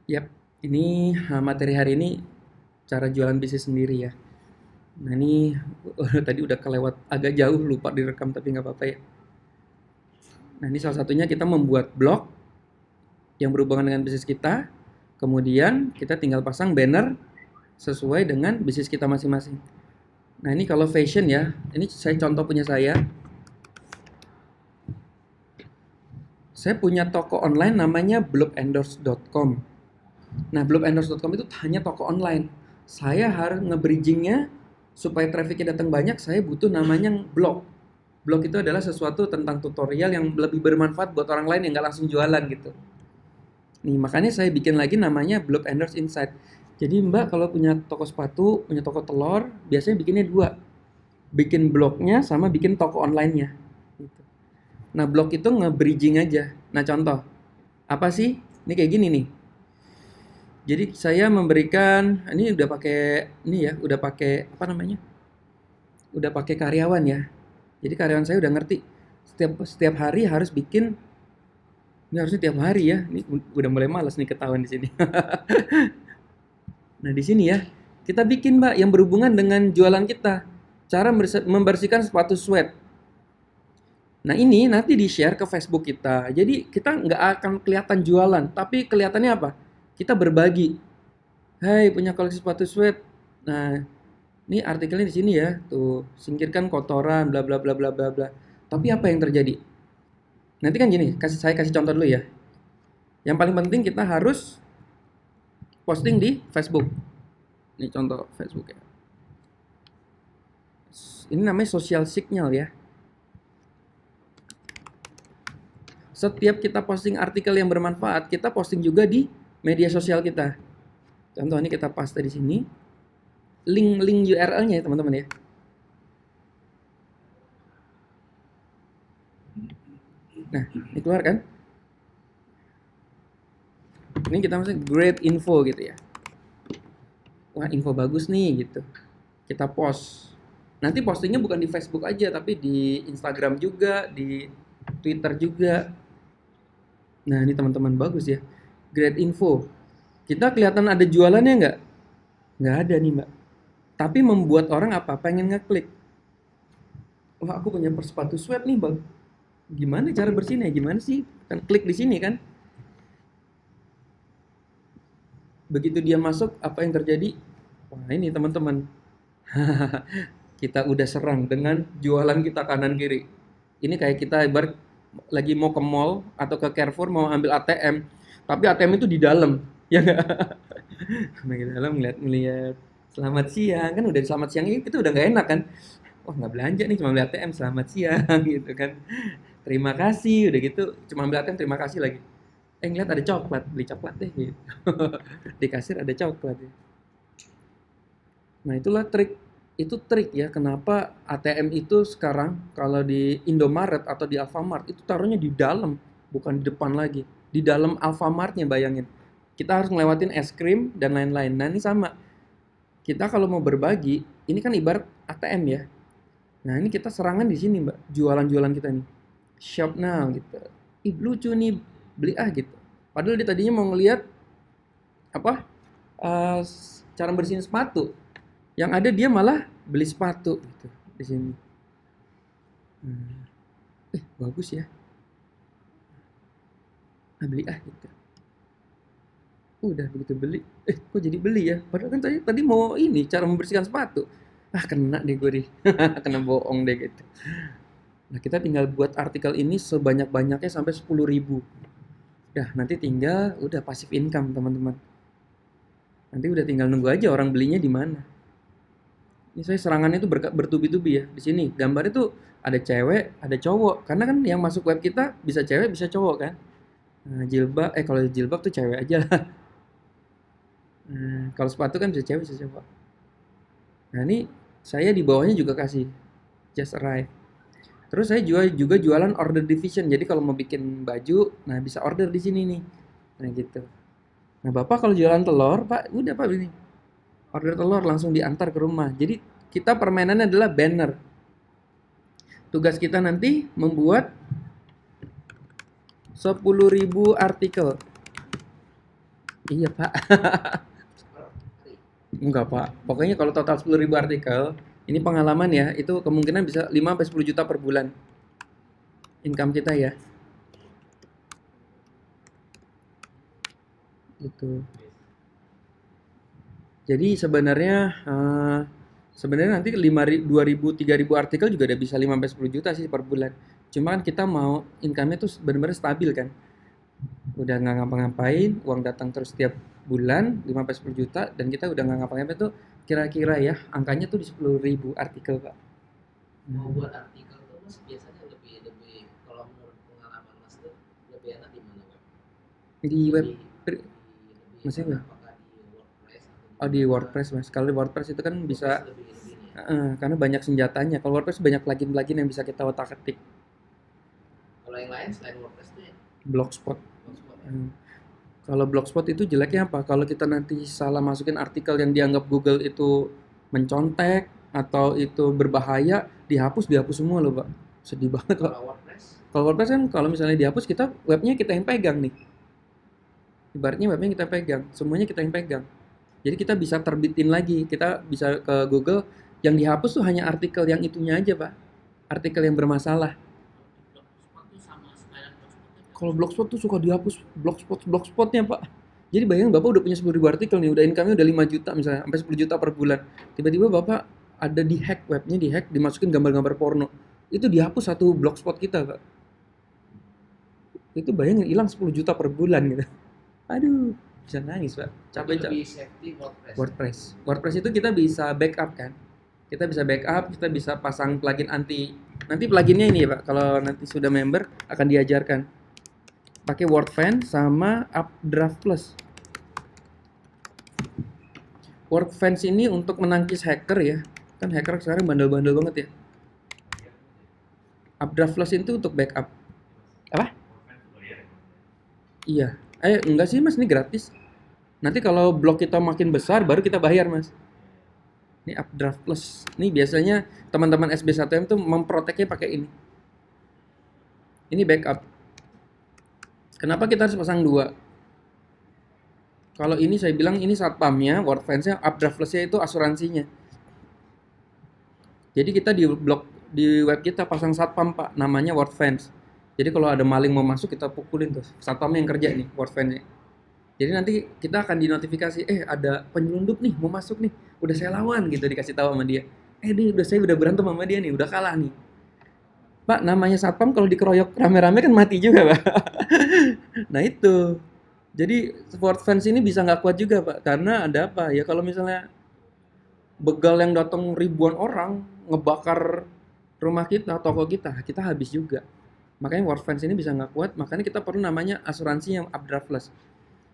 Yap, ini materi hari ini cara jualan bisnis sendiri ya. Nah ini tadi udah kelewat agak jauh lupa direkam tapi nggak apa-apa ya. Nah ini salah satunya kita membuat blog yang berhubungan dengan bisnis kita. Kemudian kita tinggal pasang banner sesuai dengan bisnis kita masing-masing. Nah ini kalau fashion ya, ini saya contoh punya saya. Saya punya toko online namanya blogendorse.com. Nah, blogendorse.com itu hanya toko online. Saya harus nge-bridgingnya supaya trafficnya datang banyak, saya butuh namanya blog. Blog itu adalah sesuatu tentang tutorial yang lebih bermanfaat buat orang lain yang nggak langsung jualan gitu. Nih, makanya saya bikin lagi namanya Blog Endorse Insight. Jadi Mbak kalau punya toko sepatu, punya toko telur, biasanya bikinnya dua. Bikin blognya sama bikin toko online-nya. Gitu. Nah, blog itu nge-bridging aja. Nah, contoh. Apa sih? Ini kayak gini nih. Jadi saya memberikan ini udah pakai ini ya, udah pakai apa namanya? Udah pakai karyawan ya. Jadi karyawan saya udah ngerti setiap setiap hari harus bikin ini harusnya tiap hari ya. Ini udah mulai malas nih ketahuan di sini. Nah, di sini ya, kita bikin Mbak yang berhubungan dengan jualan kita. Cara membersihkan sepatu sweat. Nah, ini nanti di-share ke Facebook kita. Jadi kita nggak akan kelihatan jualan, tapi kelihatannya apa? Kita berbagi. Hai, punya koleksi sepatu sweat. Nah, ini artikelnya di sini ya. Tuh, singkirkan kotoran bla bla bla bla bla bla. Tapi apa yang terjadi? Nanti kan gini, saya kasih contoh dulu ya. Yang paling penting kita harus posting di Facebook. Ini contoh Facebook ya. Ini namanya social signal ya. Setiap kita posting artikel yang bermanfaat, kita posting juga di media sosial kita. Contoh ini kita paste di sini. Link URL-nya ya teman-teman ya. Nah, ini keluar kan? Ini kita masuk great info gitu ya. Wah, info bagus nih gitu. Kita post. Nanti postingnya bukan di Facebook aja, tapi di Instagram juga, di Twitter juga. Nah, ini teman-teman bagus ya. Great info. Kita kelihatan ada jualannya nggak? Nggak ada nih, Mbak. Tapi membuat orang apa? Pengen ngeklik. Wah, aku punya sepatu sweat nih, Bang. Gimana cara bersihnya? Gimana sih? Kan klik di sini kan. Begitu dia masuk, apa yang terjadi? Wah, ini teman-teman. Kita udah serang dengan jualan kita kanan kiri. Ini kayak kita ibarat lagi mau ke mall atau ke Carrefour mau ambil ATM, tapi ATM itu di dalam, ya nggak? Di dalam ngeliat selamat siang kan udah selamat siang itu udah nggak enak kan? Wah nggak belanja nih cuma beli ATM selamat siang gitu kan? Terima kasih udah gitu cuma beli ATM terima kasih lagi. Ngeliat ada coklat beli coklat deh gitu. Di kasir ada coklat. Ya. Nah itulah trik ya kenapa ATM itu sekarang kalau di Indomaret atau di Alfamart itu taruhnya di dalam bukan di depan lagi di dalam Alfamartnya bayangin kita harus ngelewatin es krim dan lain-lain. Nah ini sama kita kalau mau berbagi ini kan ibarat ATM ya. Nah ini kita serangan di sini mbak jualan-jualan kita nih shop now gitu. Ih lucu nih beli gitu. Padahal dia tadinya mau ngelihat apa uh, cara bersihin sepatu. Yang ada dia malah beli sepatu gitu di sini. Hmm. Bagus ya. Nah, beli gitu. Udah begitu beli, kok jadi beli ya? Padahal kan tadi mau ini cara membersihkan sepatu. Ah kena deh gue nih, kena bohong deh gitu. Nah kita tinggal buat artikel ini sebanyak-banyaknya sampai 10.000. Dah nanti tinggal udah passive income teman-teman. Nanti udah tinggal nunggu aja orang belinya di mana. Ini saya serangannya itu bertubi-tubi ya. Di sini gambar itu ada cewek, ada cowok. Karena kan yang masuk web kita bisa cewek, bisa cowok kan. Nah, jilbab, kalau jilbab tuh cewek aja lah. Nah, kalau sepatu kan bisa cewek, bisa cowok. Nah, ini saya di bawahnya juga kasih just arrive. Terus saya juga jualan order division. Jadi kalau mau bikin baju, nah bisa order di sini nih. Nah, gitu. Nah, Bapak kalau jualan telur, Pak, udah Pak ini. Order telur langsung diantar ke rumah. Jadi kita permainannya adalah banner. Tugas kita nanti membuat 10.000 artikel. Iya, Pak. per hari. Enggak, Pak. Pokoknya kalau total 10.000 artikel, ini pengalaman ya, itu kemungkinan bisa 5 sampai 10 juta per bulan income kita ya. Gitu. Jadi sebenarnya sebenarnya nanti 2.000 3.000 artikel juga udah bisa 5 sampai 10 juta sih per bulan. Cuma kan kita mau income-nya tuh benar-benar stabil kan. Udah nggak ngapa-ngapain, uang datang terus setiap bulan 5 sampai 10 juta dan kita udah nggak ngapa-ngapain tuh kira-kira ya angkanya tuh di 10.000 artikel, Pak. Mau Hmm. buat artikel tuh Mas biasanya lebih lebih kalau menurut pengalaman Mas tuh lebih enak di mana Web? Di web Lebih lebih maksudnya enak apa? apakah di WordPress atau di Oh, di mana? WordPress, Mas. Kalau di WordPress itu kan bisa WordPress lebih lebih ini ya. karena banyak senjatanya. Kalau WordPress banyak plugin-plugin yang bisa kita otak-atik. Kalau yang lain selain WordPress tuh ya Blogspot. Blogspot ya. Hmm. Kalau Blogspot itu jeleknya apa? Kalau kita nanti salah masukin artikel yang dianggap Google itu mencontek atau itu berbahaya, dihapus semua loh, Pak. Sedih banget, Pak. Kalau WordPress Kalau WordPress kan kalau misalnya dihapus kita webnya kita yang pegang nih. Ibaratnya webnya kita pegang, semuanya kita yang pegang. Jadi kita bisa terbitin lagi, kita bisa ke Google yang dihapus tuh hanya artikel yang itunya aja, Pak. Artikel yang bermasalah. di Blogspot tuh sama sekalian Blogspotnya Kalau dihapus semua. Blogspot tuh suka dihapus blogspotnya, Pak. Jadi bayangin Bapak udah punya 10.000 artikel nih, udah income-nya udah 5 juta misalnya, sampai 10 juta per bulan. Tiba-tiba Bapak ada di hack webnya, di hack, dimasukin gambar-gambar porno. Itu dihapus satu blogspot kita, Pak. Itu bayangin hilang 10 juta per bulan gitu. Aduh, bisa nangis, Pak. Berarti Capek, lebih safety WordPress ya. WordPress. WordPress itu kita bisa backup kan. Kita bisa backup, kita bisa pasang plugin anti. Nanti pluginnya ini ya, Pak. Kalau nanti sudah member akan diajarkan. Pakai WordFence sama Updraft Plus. WordFence ini untuk menangkis hacker ya. Kan hacker sekarang bandel-bandel banget ya. Updraft Plus itu untuk backup. Apa? Iya. Enggak sih Mas, ini gratis. Nanti kalau blog kita makin besar baru kita bayar, Mas. Ini Updraft Plus. Ini biasanya teman-teman SB1M tuh memproteknya pakai ini. Ini backup. Kenapa kita harus pasang dua? Kalau ini saya bilang ini satpamnya, WordFence-nya, Updraft Plus-nya itu asuransinya. Jadi kita di blog di web kita pasang satpam, Pak, namanya WordFence. Jadi kalau ada maling mau masuk kita pukulin tuh. Satpamnya yang kerja nih, WordFence-nya. Jadi nanti kita akan dinotifikasi, ada penyelundup nih mau masuk nih. Udah saya lawan gitu dikasih tahu sama dia. Saya udah berantem sama dia nih, udah kalah nih. Pak, namanya satpam kalau dikeroyok rame-rame kan mati juga, Pak. Nah itu. Jadi sport fans ini bisa nggak kuat juga, Pak. Karena ada apa? Ya kalau misalnya begal yang datang ribuan orang ngebakar rumah kita, toko kita habis juga. Makanya war fans ini bisa nggak kuat, makanya kita perlu namanya asuransi yang updraftless.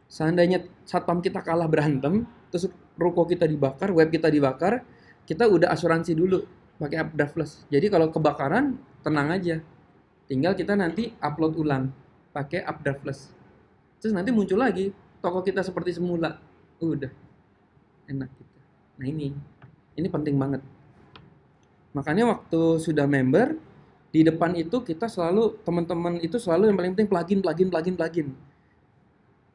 Seandainya satpam kita kalah berantem, terus ruko kita dibakar, web kita dibakar, kita udah asuransi dulu pakai updraftless. Jadi kalau kebakaran tenang aja, tinggal kita nanti upload ulang pakai updraftless. Terus nanti muncul lagi toko kita seperti semula, udah enak gitu. Nah ini penting banget. Makanya waktu sudah member di depan itu kita selalu teman-teman itu selalu yang paling penting plugin.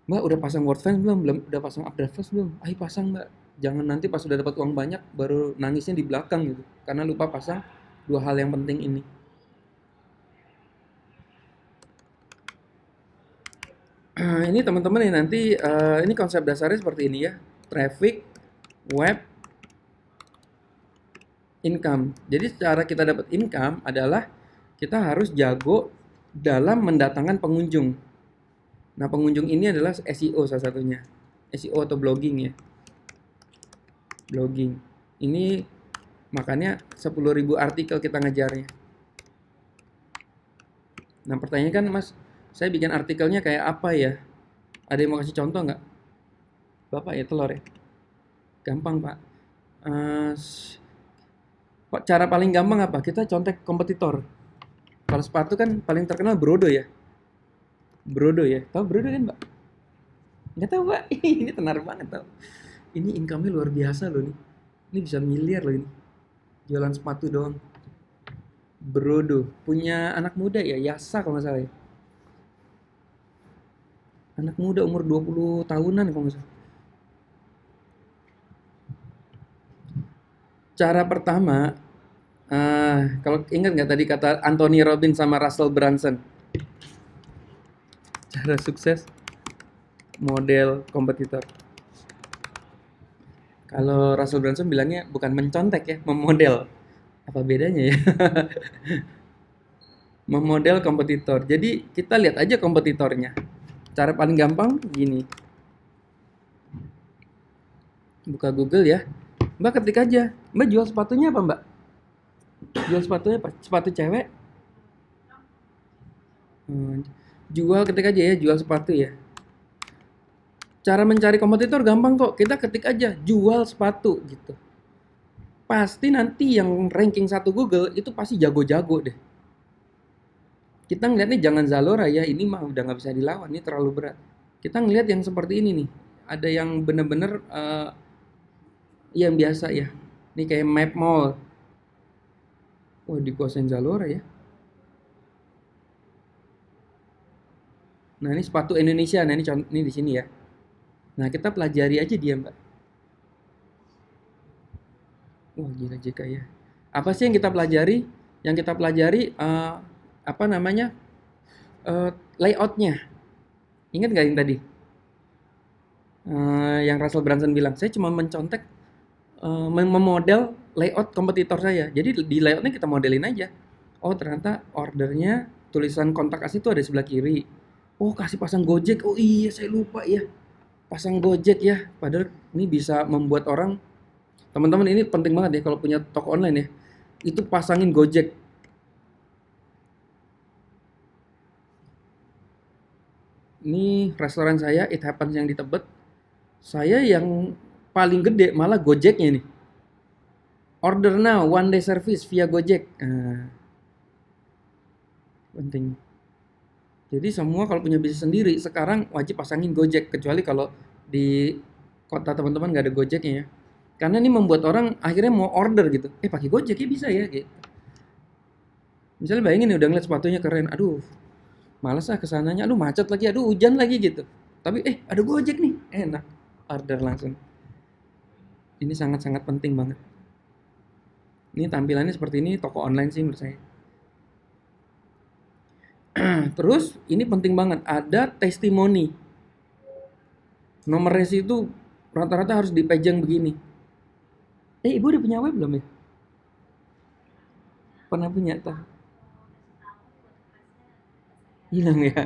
Mbak udah pasang WordFence belum? Belum. Udah pasang Updraftless belum? Ayo pasang Mbak. Jangan nanti pas sudah dapat uang banyak baru nangisnya di belakang gitu. Karena lupa pasang dua hal yang penting ini. Ini teman-teman nih nanti ini konsep dasarnya seperti ini ya. Traffic, web, income. Jadi cara kita dapat income adalah kita harus jago dalam mendatangkan pengunjung. Nah, pengunjung ini adalah SEO salah satunya. SEO atau blogging ya. Blogging. Ini makanya 10.000 artikel kita ngejarnya. Nah, pertanyaannya kan Mas, saya bikin artikelnya kayak apa ya? Ada yang mau kasih contoh nggak? Bapak ya telur ya? Gampang Pak. Eh, Pak, cara paling gampang apa? Kita contek kompetitor. Kalau sepatu kan paling terkenal Brodo ya. Brodo ya. Tahu Brodo kan, Pak? Nggak tahu, Pak. Ini tenar banget tahu. Ini income-nya luar biasa loh nih. Ini bisa miliar loh ini. Jualan sepatu doang. Brodo. Punya anak muda ya, Yasa kalau nggak salah ya. Anak muda umur 20 tahunan kalau nggak salah. Cara pertama, kalau ingat nggak tadi kata Anthony Robbins sama Russell Brunson, cara sukses model kompetitor. Kalau Russell Brunson bilangnya bukan mencontek ya, memodel. Apa bedanya ya? Memodel kompetitor. Jadi kita lihat aja kompetitornya. Cara paling gampang gini. Buka Google ya. Mbak ketik aja. Mbak jual sepatunya apa Mbak? Jual sepatunya apa? Sepatu cewek? Jual ketik aja ya, jual sepatu ya. Cara mencari kompetitor gampang kok. Kita ketik aja jual sepatu gitu. Pasti nanti yang ranking 1 Google itu pasti jago-jago deh. Kita ngeliatnya jangan Zalora ya, ini mah udah nggak bisa dilawan, ini terlalu berat. Kita ngeliat yang seperti ini nih. Ada yang bener-bener yang biasa ya. Ini kayak Map Mall. Wah, dikuasain Zalora ya. Nah, ini sepatu Indonesia. Nah, ini di sini ya. Nah, kita pelajari aja dia, Mbak. Wah, gila JK ya. Apa sih yang kita pelajari? Yang kita pelajari apa namanya? Layoutnya. Ingat nggak yang tadi? Yang Russell Brunson bilang, saya cuma mencontek memodel layout kompetitor saya. Jadi di layoutnya kita modelin aja. Oh, ternyata ordernya tulisan kontak as itu ada sebelah kiri. Oh, kasih pasang Gojek. Oh iya, saya lupa ya. Pasang Gojek ya. Padahal ini bisa membuat orang, teman-teman ini penting banget ya kalau punya toko online ya. Itu pasangin Gojek. Ini restoran saya, It Happens yang di Tebet. Saya yang paling gede malah Gojeknya nih. Order now, one day service via Gojek. Penting. Jadi semua kalau punya bisnis sendiri sekarang wajib pasangin Gojek, kecuali kalau di kota teman-teman nggak ada Gojeknya ya. Karena ini membuat orang akhirnya mau order gitu. Pakai Gojek ya bisa ya gitu. Misalnya bayangin nih udah ngeliat sepatunya keren, aduh males kesananya, aduh macet lagi, aduh hujan lagi gitu. Tapi ada Gojek nih, enak, order langsung. Ini sangat-sangat penting banget. Ini tampilannya seperti ini toko online sih menurut saya. Terus ini penting banget, ada testimoni. Nomor resi itu rata-rata harus dipajang begini. Ibu udah punya web belum ya? Pernah punya tak? Hilang ya.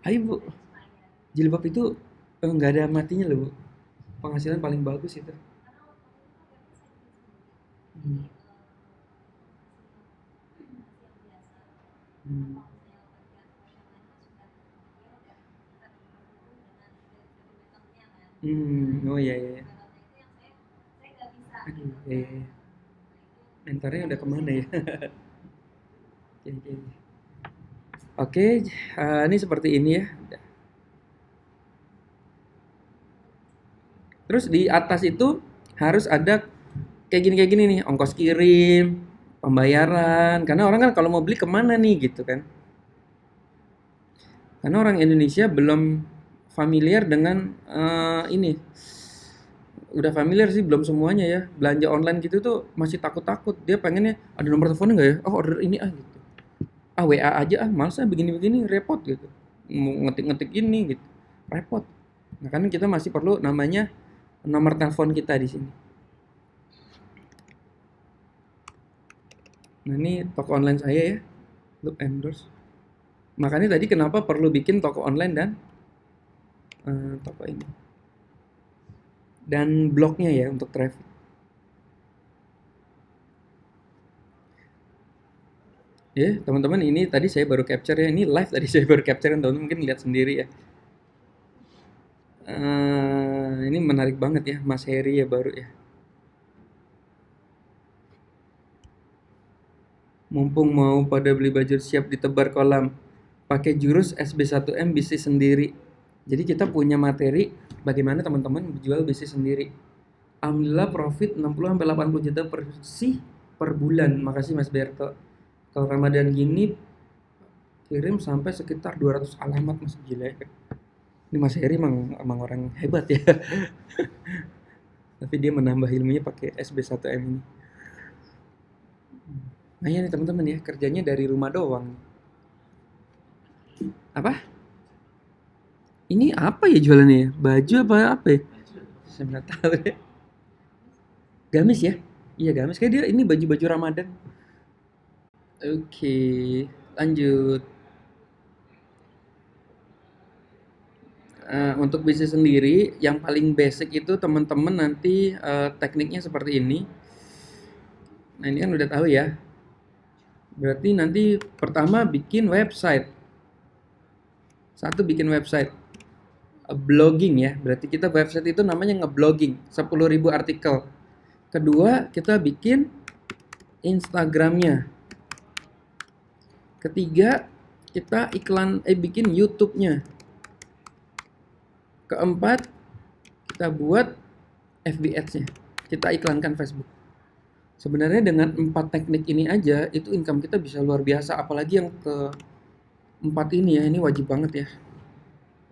Ayo Bu, jilbab itu nggak ada matinya loh Bu. Penghasilan paling bagus itu. Hmm. Hmm. Oh iya iya. Aduh, iya, iya. Mentornya udah kemana ya? Oke, oke. Oke, ini seperti ini ya. Terus di atas itu harus ada kayak gini nih, ongkos kirim, pembayaran. Karena orang kan kalau mau beli kemana nih gitu kan? Karena orang Indonesia belum familiar dengan ini. Udah familiar sih belum semuanya ya. Belanja online gitu tuh masih takut-takut. Dia pengennya ada nomor teleponnya nggak ya? Oh order ini gitu. WA aja males begini-begini repot gitu. Mau ngetik-ngetik ini gitu. Repot. Nah kan kita masih perlu namanya nomor telepon kita di sini. Nah ini toko online saya ya. Loop endorse. Makanya tadi kenapa perlu bikin toko online dan toko ini. Dan blognya ya untuk traffic. Ya teman-teman ini tadi saya baru capture ya. Ini live tadi saya baru capture, teman-teman mungkin lihat sendiri ya. Ini menarik banget ya, Mas Heri ya baru ya. Mumpung mau pada beli baju siap ditebar kolam, pakai jurus SB1M bisnis sendiri. Jadi kita punya materi bagaimana teman-teman jual bisnis sendiri. Alhamdulillah profit 60-80 juta per bulan. Makasih Mas Berto. Kalau Ramadan gini kirim sampai sekitar 200 alamat Mas, gila ya. Ini Mas Heri emang orang hebat ya. Tapi dia menambah ilmunya pakai SB1M ini. Nah ya nih teman-teman ya, kerjanya dari rumah doang. Apa? Ini apa ya jualannya ya? Baju apa ya? Saya nggak tahu deh. Gamis ya? Iya gamis. Kayak dia ini baju-baju Ramadan. Oke, lanjut. Untuk bisnis sendiri, yang paling basic itu teman-teman nanti tekniknya seperti ini. Nah ini kan udah tahu ya. Berarti nanti pertama bikin website. Satu bikin website. Blogging ya. Berarti kita website itu namanya ngeblogging. 10.000 artikel. Kedua, kita bikin Instagramnya. Ketiga, kita bikin YouTube-nya. Keempat, kita buat FB Ads-nya. Kita iklankan Facebook. Sebenarnya dengan 4 teknik ini aja, itu income kita bisa luar biasa. Apalagi yang keempat ini ya, ini wajib banget ya.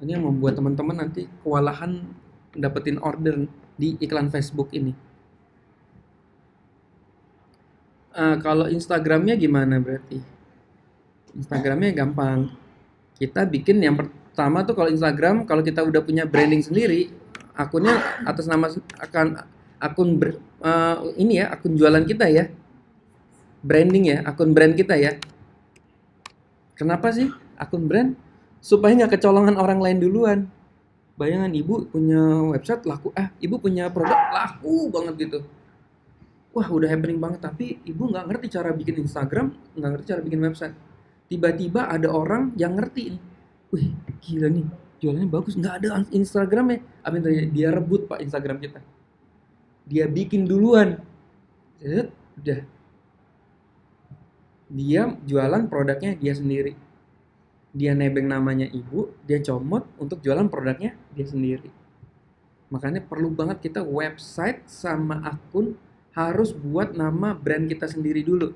Ini yang membuat teman-teman nanti kewalahan dapetin order di iklan Facebook ini. Kalau Instagramnya gimana berarti? Instagramnya gampang. Kita bikin yang pertama tuh kalau Instagram, kalau kita udah punya branding sendiri, akunnya atas nama ini ya, akun jualan kita ya. Branding ya, akun brand kita ya. Kenapa sih akun brand? Supaya nggak kecolongan orang lain duluan. Bayangan ibu punya website laku, ibu punya produk laku banget gitu. Wah udah happening banget, tapi ibu nggak ngerti cara bikin Instagram, nggak ngerti cara bikin website. Tiba-tiba ada orang yang ngerti nih. Wih gila nih, jualannya bagus, nggak ada Instagramnya. Apa yang terjadi? Dia rebut pak Instagram kita. Dia bikin duluan. Udah. Dia jualan produknya dia sendiri. Dia nebeng namanya ibu, dia comot untuk jualan produknya dia sendiri. Makanya perlu banget kita website sama akun harus buat nama brand kita sendiri dulu.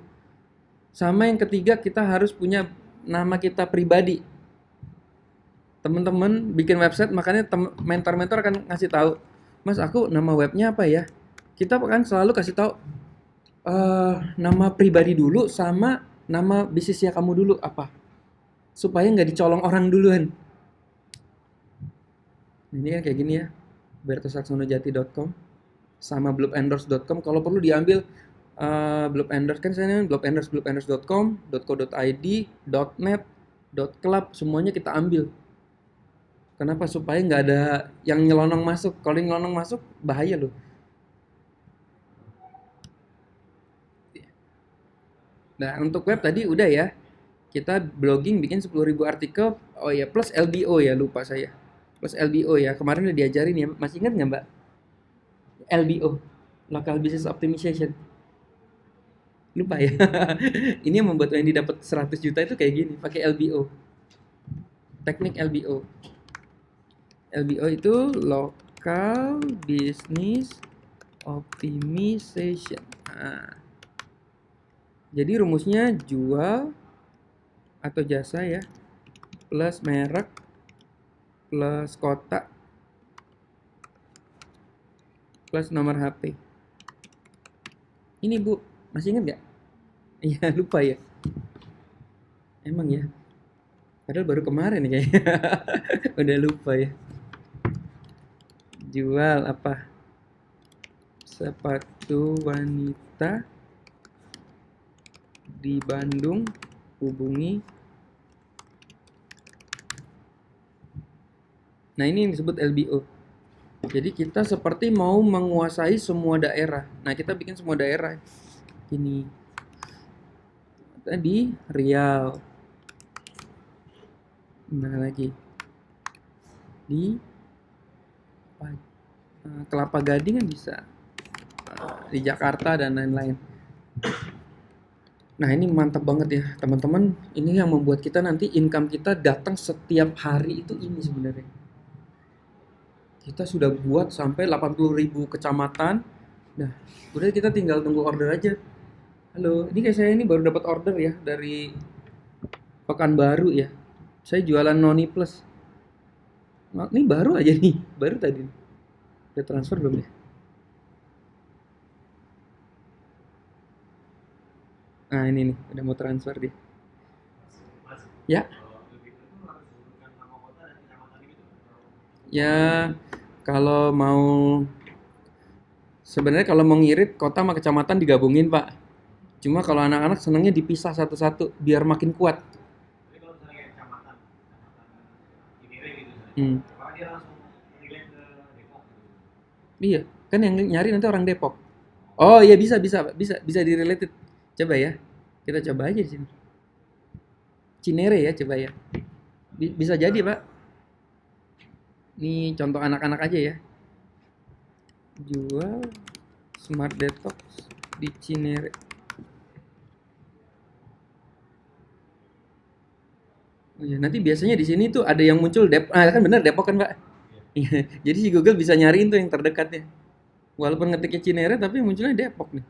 Sama yang ketiga, kita harus punya nama kita pribadi. Teman-teman bikin website, makanya mentor-mentor akan ngasih tahu, Mas aku nama webnya apa ya? Kita akan selalu kasih tahu nama pribadi dulu sama nama bisnisnya kamu dulu apa, supaya nggak dicolong orang duluan. Ini kan kayak gini ya, bertosaksonojati.com sama blubendorse.com. Kalau perlu diambil blubendorse kan saya blubendorse.com, .co.id, .net, .club, semuanya kita ambil. Kenapa? Supaya nggak ada yang nyelonong masuk. Kalau yang nyelonong masuk bahaya loh. Nah untuk web tadi udah ya. Kita blogging bikin 10.000 artikel. Oh ya, plus LBO ya, lupa saya. Plus LBO ya, kemarin udah diajarin ya. Masih ingat nggak mbak? LBO, Local Business Optimization. Lupa ya. Ini yang membuat Wendy dapat 100 juta itu kayak gini, pakai LBO. Teknik LBO. LBO itu Local Business Optimization. Nah, jadi rumusnya jual atau jasa ya, plus merek, plus kota, plus nomor HP. Ini bu, masih ingat nggak? Iya lupa ya. Emang ya. Padahal baru kemarin nih kayaknya. Udah lupa ya. Jual apa? Sepatu wanita di Bandung, hubungi. Nah ini yang disebut LBO. Jadi kita seperti mau menguasai semua daerah. Nah kita bikin semua daerah. Ini tadi Riau. Mana lagi? Di Kelapa Gading kan bisa. Di Jakarta dan lain-lain. Nah ini mantap banget ya teman-teman. Ini yang membuat kita nanti income kita datang setiap hari itu ini sebenarnya. Kita sudah buat sampai 80.000 kecamatan. Nah udah kita tinggal tunggu order aja. Halo, ini kayak saya ini baru dapat order ya dari Pekanbaru ya. Saya jualan Noni Plus. Ini baru aja nih, baru tadi. Udah transfer belum ya? Nah ini nih, udah mau transfer dia. Ya, ya kalau mau sebenarnya kalau mau ngirit kota sama kecamatan digabungin Pak. Cuma kalau anak-anak senangnya dipisah satu-satu biar makin kuat. Hmm. Iya, kan yang nyari nanti orang Depok. Oh iya bisa bisa bisa bisa di related. Coba ya, kita coba aja di sini. Cinere ya coba ya. Bisa jadi Pak. Ini contoh anak-anak aja ya. Jual Smart Detox di Cinere. Oh iya, nanti biasanya di sini tuh ada yang muncul kan bener Depok kan Pak. Iya, jadi si Google bisa nyariin tuh yang terdekatnya. Walaupun ngetiknya Cinere tapi munculnya Depok nih.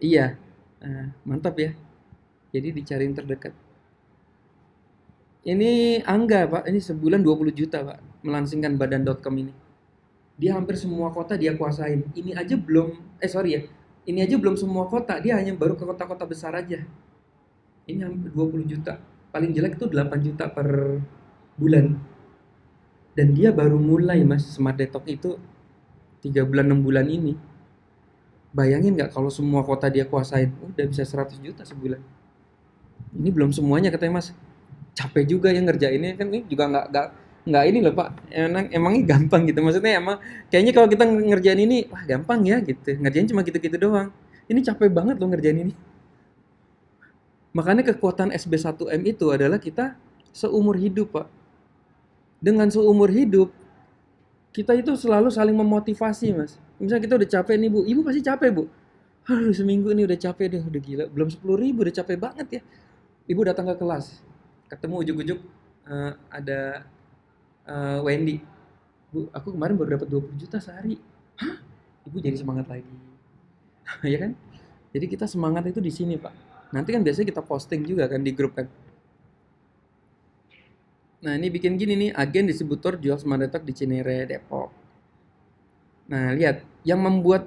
Iya, mantap ya. Jadi dicariin terdekat. Ini Angga Pak, ini sebulan 20 juta Pak, melansingkan badan.com ini. Dia hampir semua kota dia kuasain. Ini aja belum, sorry ya, ini aja belum semua kota, dia hanya baru ke kota-kota besar aja. Ini hampir 20 juta. Paling jelek tuh 8 juta per bulan. Dan dia baru mulai mas, Smart Detox itu 3 bulan 6 bulan ini. Bayangin nggak kalau semua kota dia kuasain, udah bisa 100 juta sebulan. Ini belum semuanya katanya mas. Capek juga yang ngerjainnya kan ini juga nggak ini loh pak. Emangnya gampang gitu maksudnya emang kayaknya kalau kita ngerjain ini wah gampang ya gitu. Ngerjain cuma gitu-gitu doang. Ini capek banget loh ngerjain ini. Makanya kekuatan SB1M itu adalah kita seumur hidup pak. Dengan seumur hidup kita itu selalu saling memotivasi mas. Misalnya kita udah capek nih bu, ibu pasti capek bu. Aduh seminggu ini udah capek deh, udah gila. Belum 10.000 udah capek banget ya. Ibu datang ke kelas, ketemu ujuk-ujuk ada Wendy. Bu, aku kemarin baru dapat 20 juta sehari. Hah? Ibu jadi semangat lagi. Ya kan? Jadi kita semangat itu di sini, Pak. Nanti kan biasanya kita posting juga kan di grup kan. Nah, ini bikin gini nih, agen distributor jual Smart Detox di Cinere, Depok. Nah, lihat, yang membuat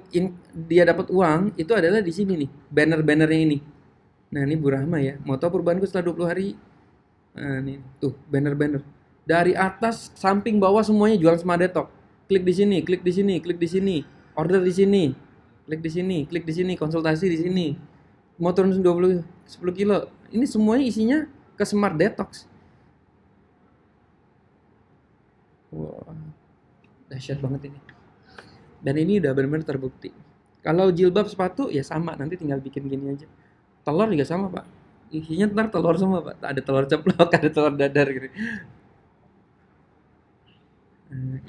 dia dapat uang itu adalah di sini nih, banner-bannernya ini. Nah, ini Bu Rahma ya. Mau tahu perubahanku setelah 20 hari? Nah, nih, tuh banner-banner. Dari atas samping bawah semuanya jual Smart Detox. Klik di sini, klik di sini, klik di sini. Order di sini. Klik di sini, klik di sini, konsultasi di sini. Mau turun 10 kilo. Ini semuanya isinya ke Smart Detox. Wah, dahsyat banget ini. Dan ini udah benar-benar terbukti. Kalau jilbab sepatu ya sama, nanti tinggal bikin gini aja. Telur juga sama, Pak. Isinya ntar telur semua, Pak. Ada telur ceplok, ada telur dadar gitu.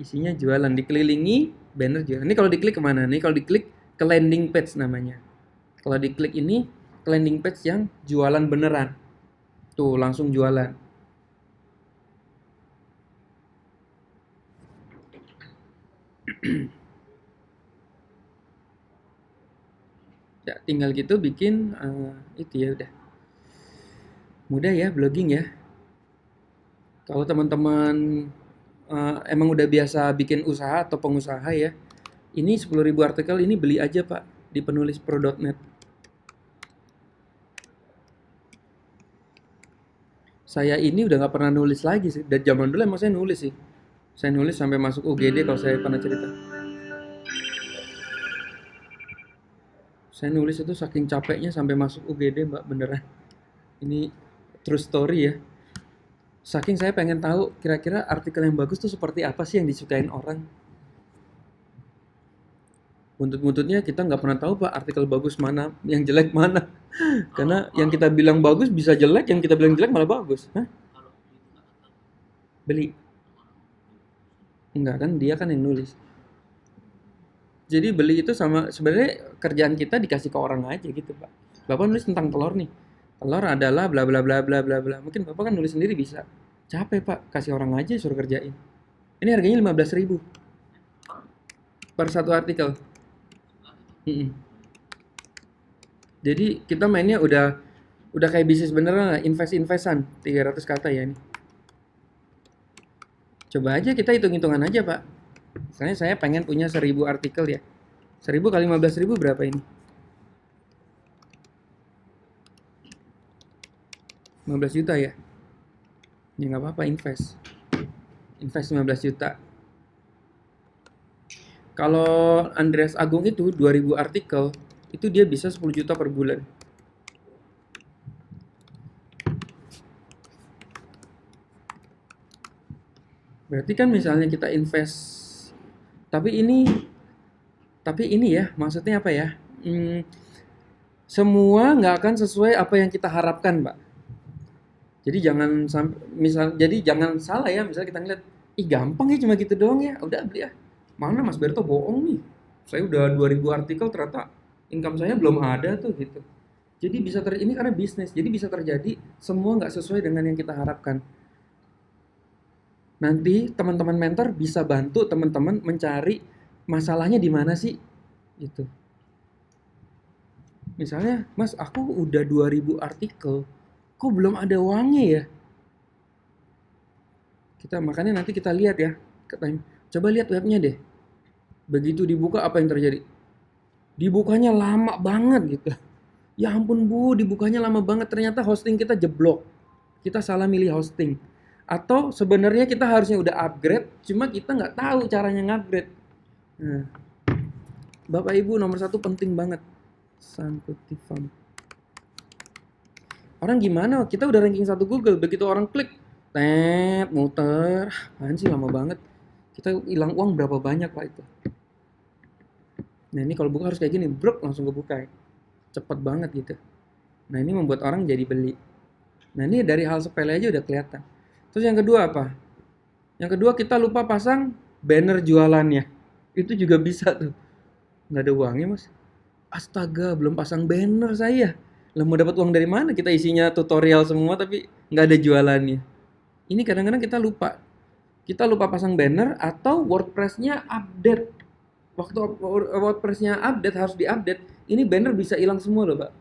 Isinya jualan, dikelilingi banner jualan. Ini kalau diklik kemana? Nih kalau diklik ke landing page namanya. Kalau diklik ini ke landing page yang jualan beneran. Tuh langsung jualan. Ya tinggal gitu bikin itu ya udah. Mudah ya blogging ya. Kalau teman-teman emang udah biasa bikin usaha atau pengusaha ya, ini 10.000 artikel ini beli aja Pak di penulispro.net. Saya ini udah nggak pernah nulis lagi sih. Dari zaman dulu emang saya nulis sih. Saya nulis sampai masuk UGD kalau saya pernah cerita. Saya nulis itu saking capeknya sampai masuk UGD Mbak beneran. Ini true story ya. Saking saya pengen tahu kira-kira artikel yang bagus tuh seperti apa sih yang disukain orang. Buntut-buntutnya kita nggak pernah tahu Pak artikel bagus mana, yang jelek mana. Karena yang kita bilang bagus bisa jelek, yang kita bilang jelek malah bagus. Hah? Beli? Enggak kan, dia kan yang nulis. Jadi beli itu sama sebenarnya kerjaan kita dikasih ke orang aja gitu Pak. Bapak nulis tentang telur nih. Telur adalah bla bla bla bla bla bla. Mungkin Bapak kan nulis sendiri bisa. Capek Pak, kasih orang aja suruh kerjain. Ini harganya 15.000 per satu artikel. Jadi kita mainnya udah kayak bisnis beneran lah, invest-investan 300 kata ya ini. Coba aja kita hitung-hitungan aja, Pak. Misalnya saya pengen punya 1000 artikel ya. 1000 kali 15.000 berapa ini? 15 juta ya? Ya nggak apa-apa, invest. Invest 15 juta. Kalau Andreas Agung itu 2000 artikel, itu dia bisa 10 juta per bulan. Berarti kan misalnya kita invest, tapi ini ya, maksudnya apa ya? Semua nggak akan sesuai apa yang kita harapkan, Pak. Jadi jangan salah ya, misal kita ngeliat, ih gampang ya cuma gitu doang ya, udah beli ya. Mana Mas Berto bohong nih. Saya udah 2000 artikel ternyata income saya belum ada tuh gitu. Jadi ini karena bisnis, jadi bisa terjadi semua nggak sesuai dengan yang kita harapkan. Nanti teman-teman mentor bisa bantu teman-teman mencari masalahnya di mana sih gitu. Misalnya, Mas, aku udah 2000 artikel, kok belum ada uangnya ya? Makanya nanti kita lihat ya. Coba lihat webnya deh. Begitu dibuka apa yang terjadi? Dibukanya lama banget gitu. Ya ampun Bu, dibukanya lama banget. Ternyata hosting kita jeblok. Kita salah milih hosting. Atau sebenarnya kita harusnya udah upgrade, cuma kita nggak tahu caranya ngupgrade. Nah, Bapak Ibu nomor 1 penting banget. Sankutifam. Orang gimana? Kita udah ranking 1 Google, begitu orang klik, muter, apaan sih lama banget. Kita hilang uang berapa banyak Pak itu. Nah ini kalau buka harus kayak gini, brok langsung kebuka. Cepet banget gitu. Nah ini membuat orang jadi beli. Nah ini dari hal sepele aja udah kelihatan. Terus yang kedua apa? Yang kedua kita lupa pasang banner jualannya. Itu juga bisa tuh. Nggak ada uangnya Mas. Astaga, belum pasang banner saya. Lah mau dapat uang dari mana? Kita isinya tutorial semua tapi nggak ada jualannya. Ini kadang-kadang kita lupa. Kita lupa pasang banner atau WordPress-nya update. Waktu WordPress-nya update harus diupdate. Ini banner bisa hilang semua loh, Pak.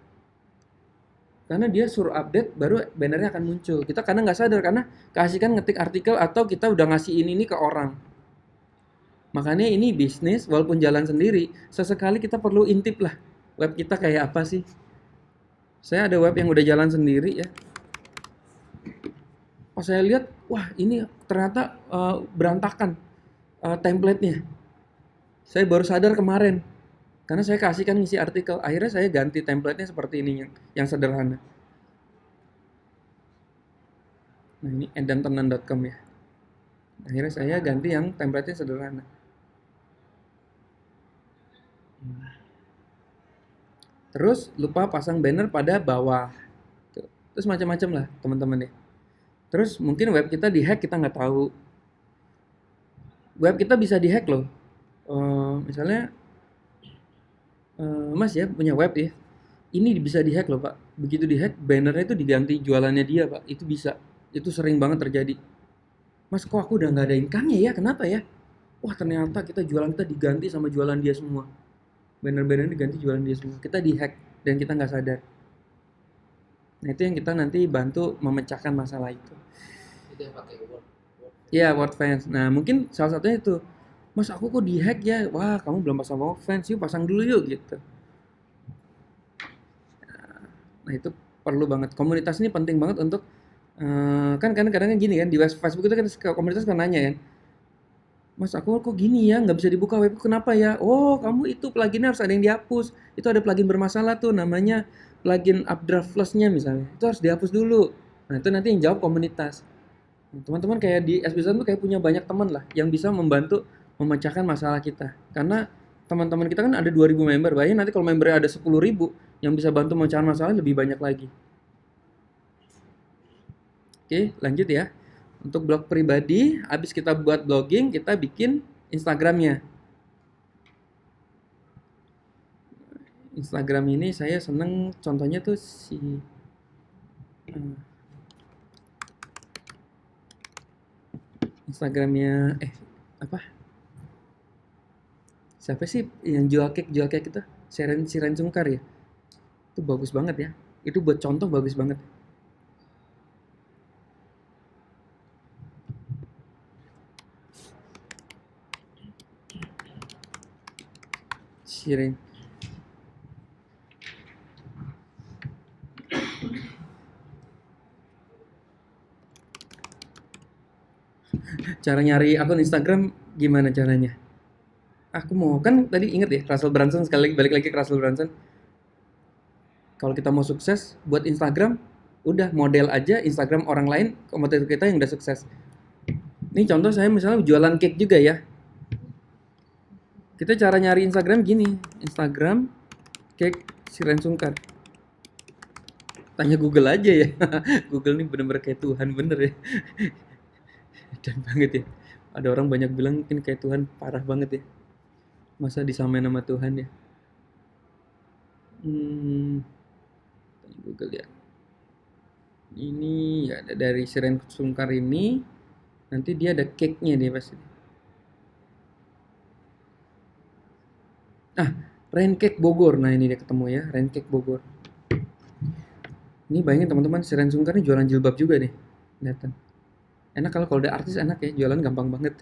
Karena dia suruh update baru bannernya akan muncul. Kita kadang nggak sadar karena keasikan ngetik artikel atau kita udah ngasih ini ke orang. Makanya ini bisnis walaupun jalan sendiri, sesekali kita perlu intip lah web kita kayak apa sih. Saya ada web yang udah jalan sendiri ya. Pas saya lihat, wah ini ternyata berantakan template-nya. Saya baru sadar kemarin. Karena saya kasihkan ngisi artikel. Akhirnya saya ganti template-nya seperti ini yang sederhana. Nah ini endantenan.com ya. Akhirnya saya ganti yang template-nya sederhana. Terus lupa pasang banner pada bawah. Terus macam-macam lah teman-teman ya. Terus mungkin web kita dihack kita nggak tahu. Web kita bisa dihack loh. Misalnya Mas ya punya web ya. Ini bisa dihack loh Pak. Begitu dihack bannernya itu diganti jualannya dia Pak. Itu bisa. Itu sering banget terjadi. Mas kok aku udah nggak ada income-nya ya? Kenapa ya? Wah ternyata jualan kita diganti sama jualan dia semua. Banner-banner diganti jualan dia semua. Kita dihack dan kita nggak sadar. Nah itu yang kita nanti bantu memecahkan masalah itu. Itu yang pakai Word. Ya WordFence. Nah mungkin salah satunya itu. Mas aku kok dihack ya? Wah kamu belum pasang WordFence, yuk pasang dulu yuk gitu. Nah itu perlu banget. Komunitas ini penting banget untuk kan kadang-kadang gini kan di Facebook itu kan komunitas kan nanya kan, Mas aku kok gini ya nggak bisa dibuka webku kenapa ya? Oh kamu itu pluginnya harus ada yang dihapus. Itu ada plugin bermasalah tuh namanya plugin Updraft Plus-nya misalnya. Itu harus dihapus dulu. Nah itu nanti yang jawab komunitas. Nah, teman-teman kayak di SB1 tuh kayak punya banyak teman lah yang bisa membantu memecahkan masalah kita. Karena teman-teman kita kan ada 2000 member. Bayangin nanti kalau membernya ada 10.000 yang bisa bantu memecahkan masalah lebih banyak lagi. Oke, lanjut ya. Untuk blog pribadi, habis kita buat blogging, kita bikin Instagramnya. Instagram ini saya seneng, contohnya tuh si Instagramnya apa? Siapa sih yang jual cake itu? Siren Sungkar ya. Itu bagus banget ya. Itu buat contoh bagus banget. Sharing. Cara nyari akun Instagram gimana caranya? Aku mau kan tadi inget ya Russell Brunson, sekali lagi balik lagi ke Russell Brunson. Kalau kita mau sukses buat Instagram, udah model aja Instagram orang lain kompetitor kita yang udah sukses. Ini contoh saya misalnya jualan cake juga ya. Kita cara nyari Instagram gini, Instagram cake Siren Sungkar. Tanya Google aja ya. Google nih bener-bener kayak Tuhan bener ya. Dan banget ya. Ada orang banyak bilang mungkin kayak Tuhan parah banget ya. Masa disamain sama Tuhan ya. Tanya Google ya. Ini ya dari Siren Sungkar ini nanti dia ada cake-nya dia pasti. Rancake Bogor. Nah, ini dia ketemu ya, Rancake Bogor. Ini bayangin teman-teman, Siren Sungkar ini jualan jilbab juga nih. Kelihatan. Enak kalau udah artis enak ya, jualan gampang banget.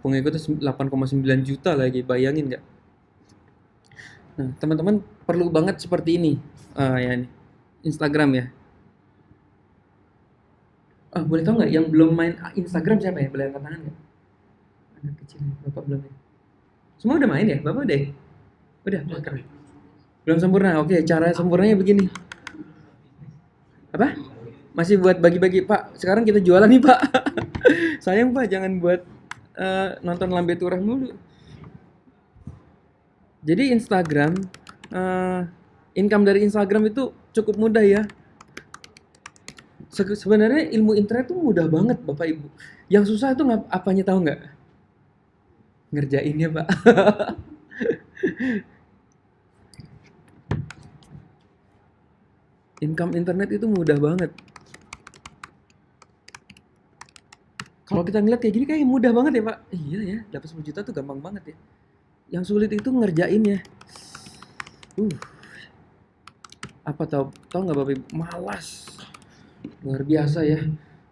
Pengikutnya 8,9 juta lagi, bayangin nggak? Nah, teman-teman perlu banget seperti ini. Ya nih, Instagram ya. Boleh tahu nggak yang belum main Instagram siapa ya? Boleh angkat tangan nggak? Anak kecil, Bapak belum ya? Semua udah main ya? Bapak udah? Udah, keren. Belum sempurna. Oke, cara sempurnanya begini. Apa? Masih buat bagi-bagi, Pak. Sekarang kita jualan nih, Pak. Sayang, Pak, jangan buat nonton Lambe Turah mulu. Jadi Instagram, income dari Instagram itu cukup mudah ya. Sebenarnya ilmu internet itu mudah banget, Bapak Ibu. Yang susah itu apanya tahu nggak? Ngerjainnya, Pak. Income internet itu mudah banget. Kalau kita ngeliat kayak gini kayak mudah banget ya, Pak. Iya ya, dapat 10 juta tuh gampang banget ya. Yang sulit itu ngerjainnya. Apa tahu nggak Bapak Ibu? Malas. Luar biasa ya.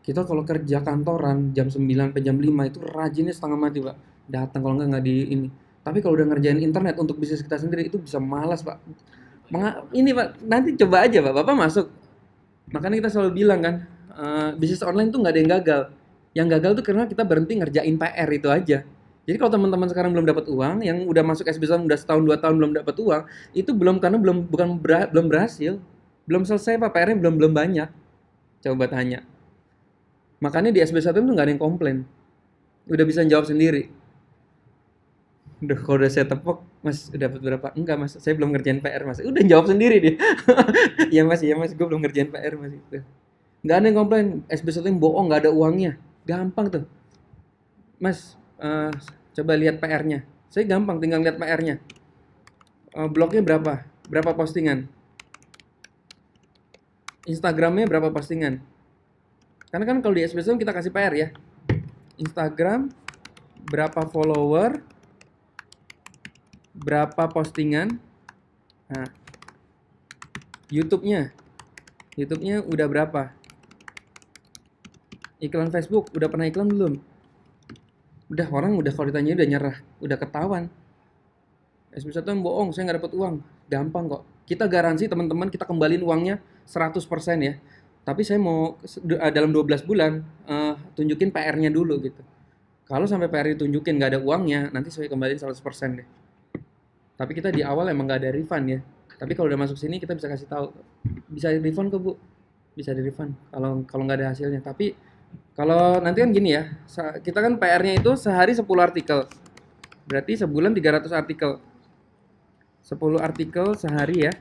Kita kalau kerja kantoran jam 9 sampai jam 5 itu rajinnya setengah mati, Pak. Datang kalau nggak di ini. Tapi kalau udah ngerjain internet untuk bisnis kita sendiri itu bisa malas, Pak. Ini Pak, nanti coba aja Pak, Bapak masuk. Makanya kita selalu bilang kan, bisnis online tuh nggak ada yang gagal. Yang gagal tuh karena kita berhenti ngerjain PR itu aja. Jadi kalau teman-teman sekarang belum dapat uang, yang udah masuk SBSN udah setahun 2 tahun belum dapat uang, itu belum karena belum berhasil, belum selesai Pak, PR-nya belum banyak. Coba tanya. Makanya di SBSN tuh nggak ada yang komplain, udah bisa jawab sendiri. Udah kalau udah saya tepok, Mas udah dapat berapa? Enggak Mas, saya belum ngerjain PR Mas. Udah jawab sendiri dia. Iya Mas, gue belum ngerjain PR Mas itu. Nggak ada yang komplain, SB1 yang bohong, nggak ada uangnya. Gampang tuh. Mas, coba lihat PR-nya. Saya gampang tinggal lihat PR-nya. Blognya berapa? Berapa postingan? Instagramnya berapa postingan? Karena kan kalau di SB1 kita kasih PR ya. Instagram, berapa follower, berapa postingan. Nah, YouTube-nya udah berapa? Iklan Facebook udah pernah iklan belum? Udah, orang udah kalau ditanya udah nyerah, udah ketahuan. SB1 yang bohong, saya nggak dapat uang. Gampang kok. Kita garansi teman-teman kita kembaliin uangnya 100% ya. Tapi saya mau dalam 12 bulan tunjukin PR-nya dulu gitu. Kalau sampai PR ditunjukin nggak ada uangnya, nanti saya kembaliin 100% deh. Tapi kita di awal emang nggak ada refund ya. Tapi kalau udah masuk sini kita bisa kasih tahu. Bisa di refund kok Bu. Bisa di refund kalau nggak ada hasilnya. Tapi kalau nanti kan gini ya. Kita kan PR-nya itu sehari 10 artikel. Berarti sebulan 300 artikel. 10 artikel sehari ya.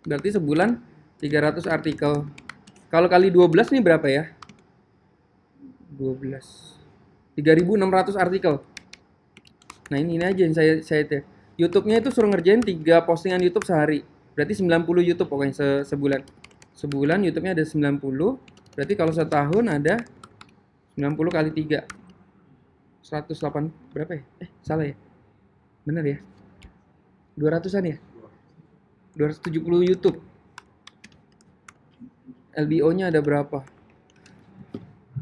Berarti sebulan 300 artikel. Kalau kali 12 nih berapa ya? 12. 3.600 artikel. Nah, ini aja yang saya YouTube-nya itu suruh ngerjain 3 postingan YouTube sehari. Berarti 90 YouTube pokoknya sebulan. Sebulan YouTube-nya ada 90. Berarti kalau setahun ada 90 kali 3. 108 berapa ya? Salah ya? Bener ya? 200-an ya? 270 YouTube. LBO-nya ada berapa?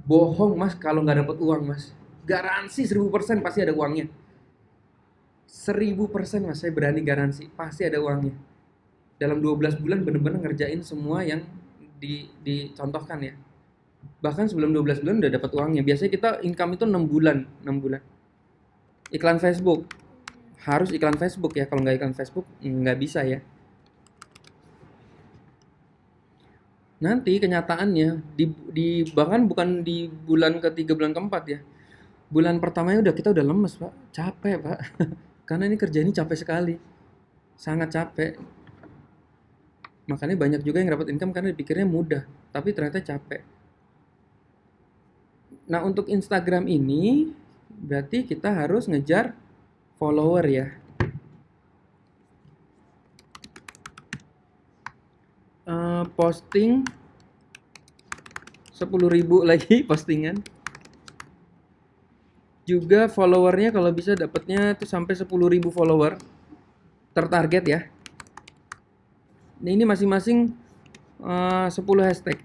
Bohong Mas kalau nggak dapat uang Mas. Garansi 1000% pasti ada uangnya. 1000% mas, saya berani garansi pasti ada uangnya. Dalam 12 bulan bener-bener ngerjain semua yang dicontohkan ya. Bahkan sebelum 12 bulan udah dapat uangnya. Biasanya kita income itu 6 bulan, 6 bulan. Iklan Facebook, harus iklan Facebook ya. Kalau nggak iklan Facebook nggak bisa ya. Nanti kenyataannya bahkan bukan di bulan ketiga, bulan keempat ya. Bulan pertamanya kita udah lemes pak, capek pak. Karena ini kerja ini capek sekali, sangat capek. Makanya banyak juga yang dapat income karena dipikirnya mudah, tapi ternyata capek. Nah untuk Instagram ini berarti kita harus ngejar follower ya. Posting 10.000 lagi postingan. Juga followernya kalau bisa dapatnya tuh sampai 10.000 follower tertarget ya. Nah ini masing-masing 10 hashtag.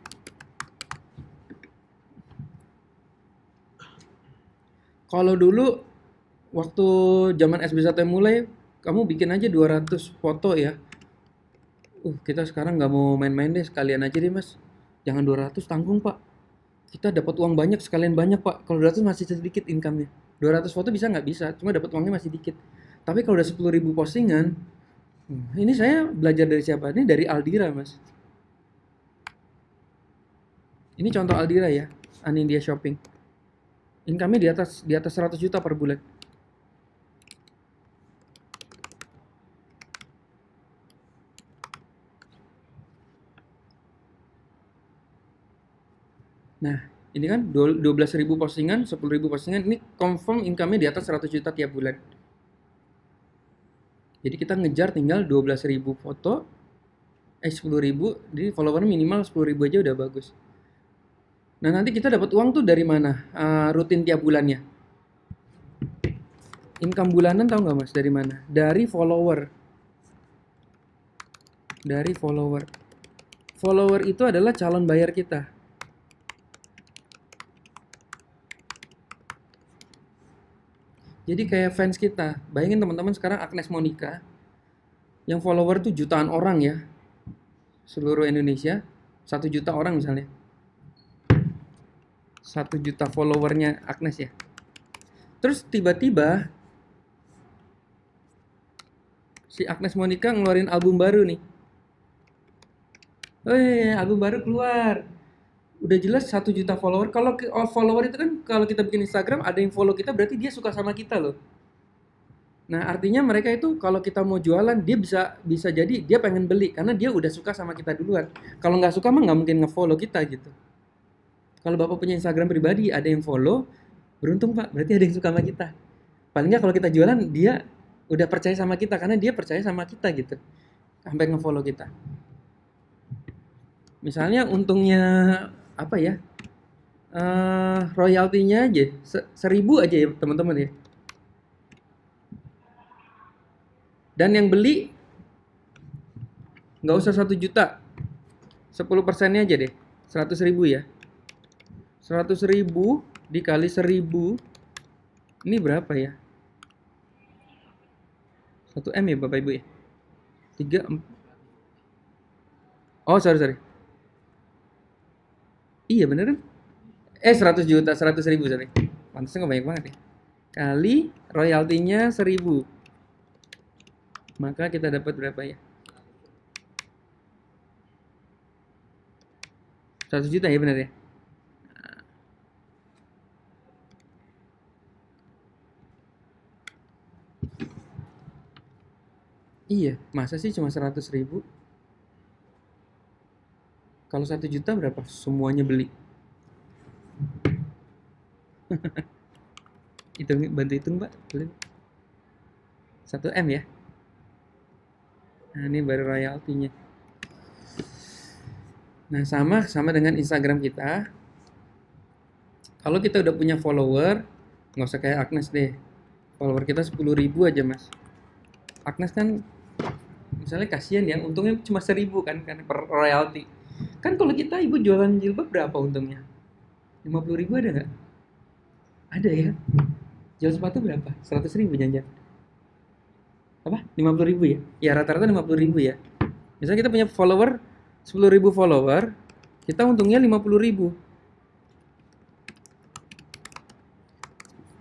Kalau dulu waktu zaman SB1 mulai, kamu bikin aja 200 foto ya. Kita sekarang nggak mau main-main deh, sekalian aja deh mas. Jangan 200, tanggung pak. Kita dapat uang banyak, sekalian banyak pak. Kalau 200 masih sedikit income-nya. 200 foto bisa nggak bisa, cuma dapat uangnya masih dikit. Tapi kalau udah 10.000 postingan, ini saya belajar dari siapa? Ini dari Aldira mas. Ini contoh Aldira ya, Anindya Shopping. Income-nya di atas 100 juta per bulan. Nah, ini kan 12.000 postingan, 10.000 postingan, ini confirm income-nya di atas 100 juta tiap bulan. Jadi kita ngejar tinggal 12.000 foto, 10.000, jadi followernya minimal 10.000 aja udah bagus. Nah nanti kita dapat uang tuh dari mana? Rutin tiap bulannya. Income bulanan tahu nggak mas dari mana? Dari follower. Dari follower. Follower itu adalah calon bayar kita. Jadi kayak fans kita. Bayangin teman-teman sekarang Agnes Monica yang follower tuh jutaan orang ya. Seluruh Indonesia, 1 juta orang misalnya. 1 juta followernya Agnes ya. Terus tiba-tiba si Agnes Monica ngeluarin album baru nih. Album baru keluar. Udah jelas 1 juta follower. Kalau follower itu kan kalau kita bikin Instagram ada yang follow kita berarti dia suka sama kita loh. Nah artinya mereka itu kalau kita mau jualan dia bisa jadi dia pengen beli karena dia udah suka sama kita duluan. Kalau nggak suka mah nggak mungkin nge-follow kita gitu. Kalau bapak punya Instagram pribadi ada yang follow, beruntung pak, berarti ada yang suka sama kita. Paling nggak kalau kita jualan dia udah percaya sama kita karena dia percaya sama kita gitu, sampai nge-follow kita. Misalnya untungnya apa ya? Royaltinya aja 1.000 aja ya teman-teman ya. Dan yang beli nggak usah 1 juta, 10%-nya aja deh, 100.000 ya. 100.000 dikali 1.000 ini berapa ya? 1 M ya Bapak Ibu ya? 3 Oh sorry. Iya bener kan? 100 juta, 100.000 sorry. Pantasnya nggak banyak banget ya. Kali royaltinya 1.000. Maka kita dapat berapa ya? 100 juta ya bener ya? Iya, masa sih cuma 100.000? Kalau 1 juta berapa? Semuanya beli. Bantu hitung Mbak. 1 M ya. Nah ini baru royaltinya. Nah sama dengan Instagram kita. Kalau kita udah punya follower, nggak usah kayak Agnes deh. Follower kita 10.000 aja mas. Agnes kan misalnya kasihan ya, untungnya cuma 1.000 kan per royalti. Kan kalau kita ibu jualan jilbab berapa untungnya? 50.000 ada nggak? Ada ya. Jual sepatu berapa? 100.000 jangan. Apa? 50.000 ya? Ya rata-rata 50.000 ya. Misalnya kita punya follower 10.000 follower, kita untungnya 50.000.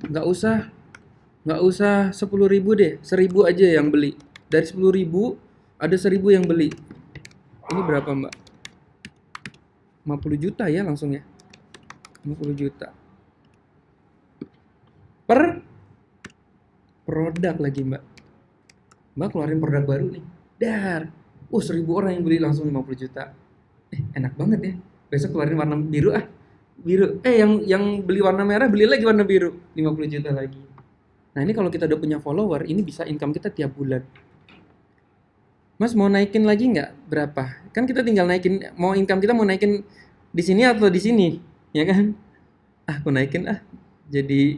Nggak usah nggak usah 10.000 deh, 1.000 aja yang beli. Dari 10.000 ada 1.000 yang beli. Ini berapa mbak? 50 juta ya langsung ya. 50 juta per produk lagi mbak. Mbak keluarin produk baru nih. Dar. 1.000 orang yang beli langsung 50 juta. Enak banget ya. Besok keluarin warna biru ah. Biru. Yang beli warna merah beli lagi warna biru. 50 juta lagi. Nah, ini kalau kita udah punya follower, ini bisa income kita tiap bulan. Mas mau naikin lagi nggak? Berapa? Kan kita tinggal naikin, mau income kita mau naikin di sini atau di sini, ya kan? Aku naikin ah, jadi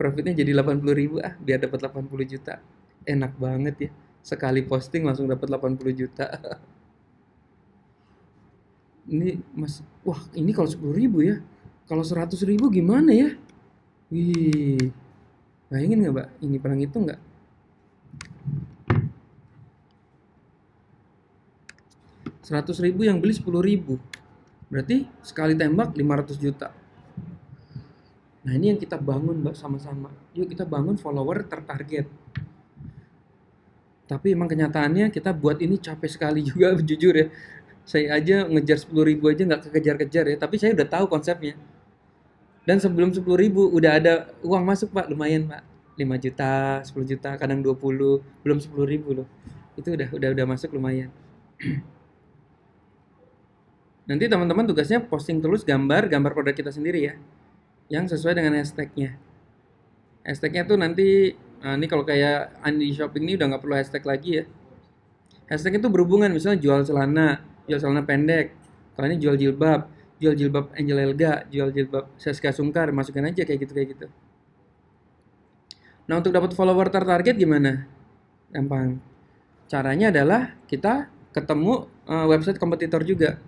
profitnya jadi 80.000 ah, biar dapat 80 juta. Enak banget ya. Sekali posting langsung dapat 80 juta. Ini mas, wah ini kalau 10.000 ya. Kalau 100.000 gimana ya? Wih, bayangin nggak mbak? Ini pernah ngitung nggak? 100.000 yang beli 10.000. Berarti sekali tembak 500 juta. Nah ini yang kita bangun mbak sama-sama. Yuk kita bangun follower tertarget. Tapi emang kenyataannya kita buat ini capek sekali juga jujur ya. Saya aja ngejar 10.000 aja nggak kekejar-kejar ya. Tapi saya udah tahu konsepnya. Dan sebelum 10.000 udah ada uang masuk pak, lumayan pak. 5 juta, 10 juta, kadang 20, belum 10.000 loh. Itu udah masuk lumayan. Nanti teman-teman tugasnya posting terus gambar produk kita sendiri ya, yang sesuai dengan hashtagnya. Hashtagnya tuh nanti, nah ini kalau kayak Andi Shopping ini udah nggak perlu hashtag lagi ya. Hashtag itu berhubungan, misalnya jual celana pendek. Kalau ini jual jilbab Angel Elga, jual jilbab Seska Sungkar, masukin aja kayak gitu. Nah untuk dapat follower tertarget gimana? Gampang. Caranya adalah kita ketemu website kompetitor juga.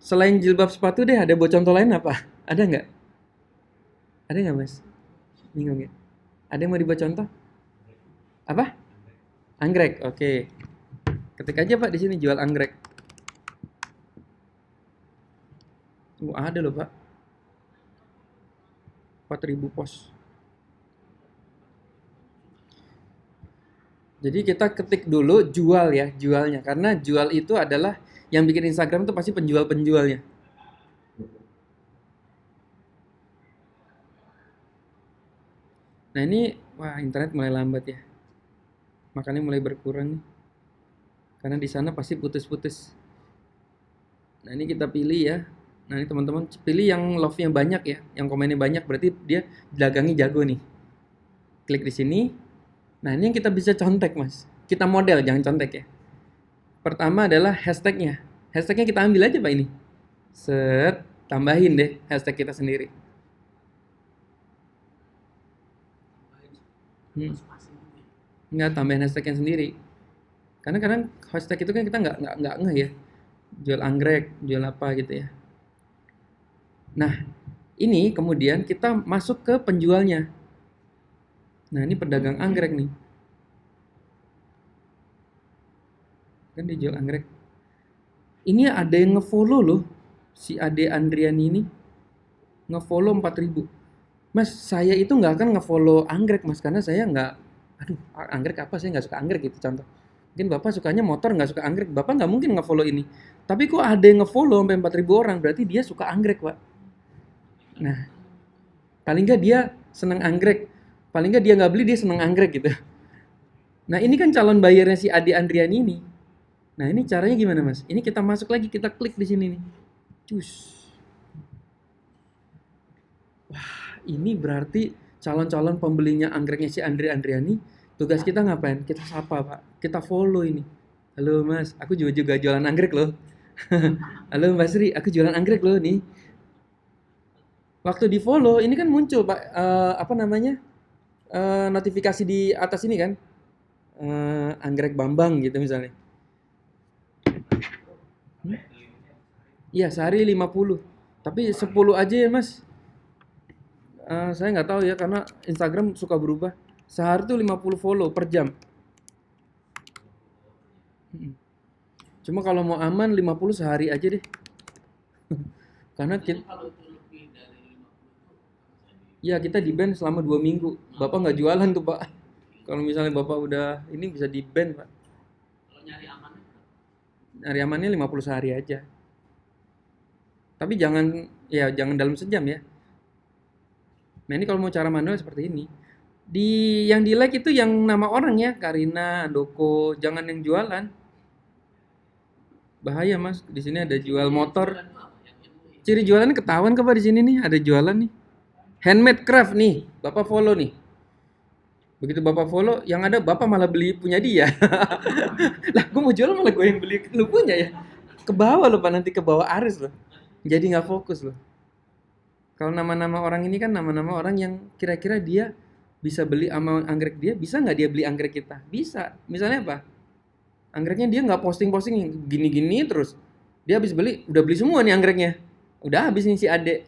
Selain jilbab sepatu deh, ada buat contoh lain apa? Ada nggak? Ada nggak mas? Bingung ya? Ada yang mau dibuat contoh? Apa? Anggrek, oke. Ketik aja pak di sini jual anggrek. Ada loh pak. 4.000 pos. Jadi kita ketik dulu jual ya, jualnya. Karena jual itu adalah yang bikin Instagram itu pasti penjual-penjualnya. Nah ini, wah internet mulai lambat ya. Makanya mulai berkurang nih. Karena di sana pasti putus-putus. Nah ini kita pilih ya. Nah ini teman-teman pilih yang love-nya banyak ya, yang komennya banyak berarti dia dagangnya jago nih. Klik di sini. Nah ini yang kita bisa contek mas. Kita model jangan contek ya. Pertama adalah hashtagnya. Hashtagnya kita ambil aja pak ini. Set, tambahin deh hashtag kita sendiri. Nggak tambahin hashtagnya sendiri. Karena kadang hashtag itu kan kita nggak ngeh ya. Jual anggrek, jual apa gitu ya. Nah, ini kemudian kita masuk ke penjualnya. Nah, ini pedagang anggrek nih. Kan dia jual anggrek. Ini ada yang ngefollow loh. Si Ade Andriani ini ngefollow 4.000. Mas, saya itu nggak akan ngefollow anggrek mas, karena saya nggak, aduh anggrek apa, saya nggak suka anggrek gitu contoh. Mungkin bapak sukanya motor nggak suka anggrek, bapak nggak mungkin ngefollow ini. Tapi kok ada yang ngefollow sampai 4.000 orang, berarti dia suka anggrek pak. Nah, paling nggak dia seneng anggrek, paling nggak dia nggak beli dia seneng anggrek gitu. Nah ini kan calon bayarnya si Ade Andriani ini. Nah ini caranya gimana mas? Ini kita masuk lagi, kita klik di sini nih. Cus. Ini berarti calon-calon pembelinya anggreknya si Andriani. Tugas kita ngapain? Kita sapa pak, kita follow ini. Halo mas, aku juga jualan anggrek loh. Halo Mbak Sri, aku jualan anggrek loh nih. Waktu di follow ini kan muncul pak, apa namanya, notifikasi di atas ini kan, anggrek Bambang gitu misalnya. Iya sehari 50, tapi 10 aja ya mas. Saya nggak tahu ya karena Instagram suka berubah. Sehari tuh 50 follow per jam. Cuma kalau mau aman 50 sehari aja deh. Karena Jadi kalau itu lebih dari 50 itu ya kita di ban selama 2 minggu. Bapak nggak jualan tuh Pak. Kalau misalnya Bapak udah ini bisa di ban Pak. kalau nyari amannya Hari amannya 50 sehari aja. Tapi jangan dalam sejam ya. Nah ini kalau mau cara manual seperti ini. Yang di like itu yang nama orang ya, Karina, Andoko, jangan yang jualan. Bahaya Mas, di sini ada jual motor. jualan itu apa yang itu Ciri jualannya ketahuan ke Pak di sini nih, ada jualan nih. Handmade craft nih, Bapak follow nih. Begitu Bapak follow, yang ada Bapak malah beli punya dia. Lah, gue mau jual malah gue yang beli, lu punya ya. Ke bawah loh Pak, nanti ke bawah arus loh. Jadi nggak fokus loh. Kalau nama-nama orang ini kan nama-nama orang yang kira-kira dia bisa beli sama anggrek dia, bisa nggak dia beli anggrek kita? Bisa. Misalnya apa? Anggreknya dia nggak posting-posting yang gini-gini terus. Dia habis beli, udah beli semua nih anggreknya. Udah habis nih si Ade.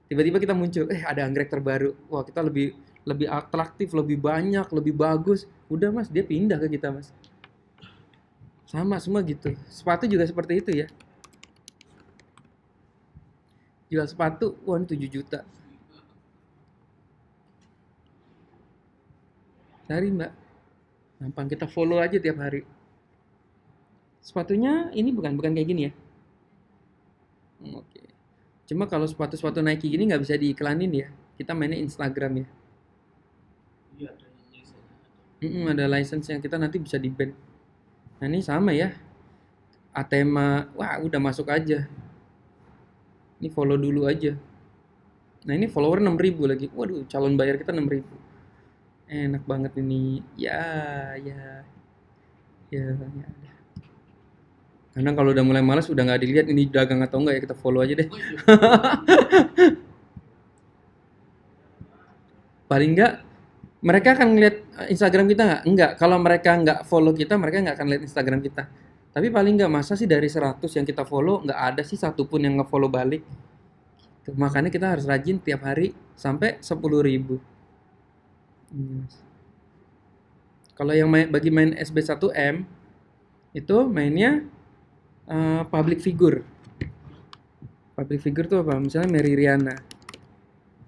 Tiba-tiba kita muncul, ada anggrek terbaru. Wah, kita lebih lebih atraktif, lebih banyak, lebih bagus. Udah Mas, dia pindah ke kita Mas. Sama semua gitu. Sepatu juga seperti itu ya. Jual sepatu, wah ini 7 juta. Cari Mbak. Gampang kita follow aja tiap hari. Sepatunya ini bukan kayak gini ya. Oke. Cuma kalau sepatu-sepatu Nike gini nggak bisa diiklanin ya. Kita mainnya Instagram ya. iya ada yang lisennya Ada license yang kita nanti bisa di ban. Nah ini sama ya. Atema, wah udah masuk aja. Ini follow dulu aja. Nah ini follower 6.000 lagi. Waduh, calon bayar kita 6.000. Enak banget ini. Ya. Karena kalau udah mulai malas udah nggak dilihat ini dagang atau enggak ya kita follow aja deh. oh iya Paling enggak mereka akan ngeliat Instagram kita nggak? Enggak. Kalau mereka nggak follow kita, mereka nggak akan lihat Instagram kita. Tapi paling nggak masa sih dari 100 yang kita follow nggak ada sih satupun yang nge-follow balik. Tuh, makanya kita harus rajin tiap hari sampai 10.000. Kalau yang bagi main SB1M itu mainnya public figure. Public figure tuh apa? Misalnya Mary Riana.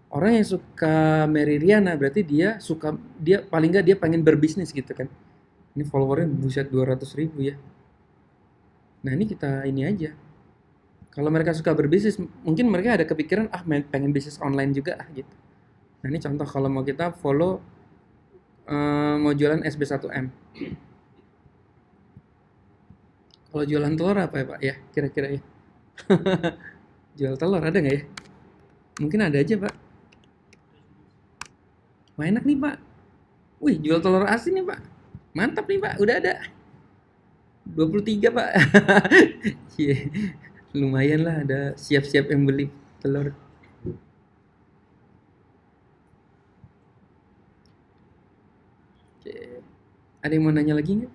Orang yang suka Mary Riana berarti dia paling nggak dia pengen berbisnis gitu kan. Ini followernya buset 200.000 ya. Nah ini kita ini aja. Kalau mereka suka berbisnis, mungkin mereka ada kepikiran pengen bisnis online juga gitu. Nah ini contoh kalau mau kita follow mau jualan SB1M. Kalau jualan telur apa ya Pak ya kira-kira ya? Jual telur ada nggak ya? Mungkin ada aja Pak. Wah enak nih Pak. Wih jual telur asin nih Pak. Mantap nih Pak, udah ada. 23 Pak. Cie, lumayan lah ada siap-siap yang beli telur. Oke. Ada yang mau nanya lagi nggak?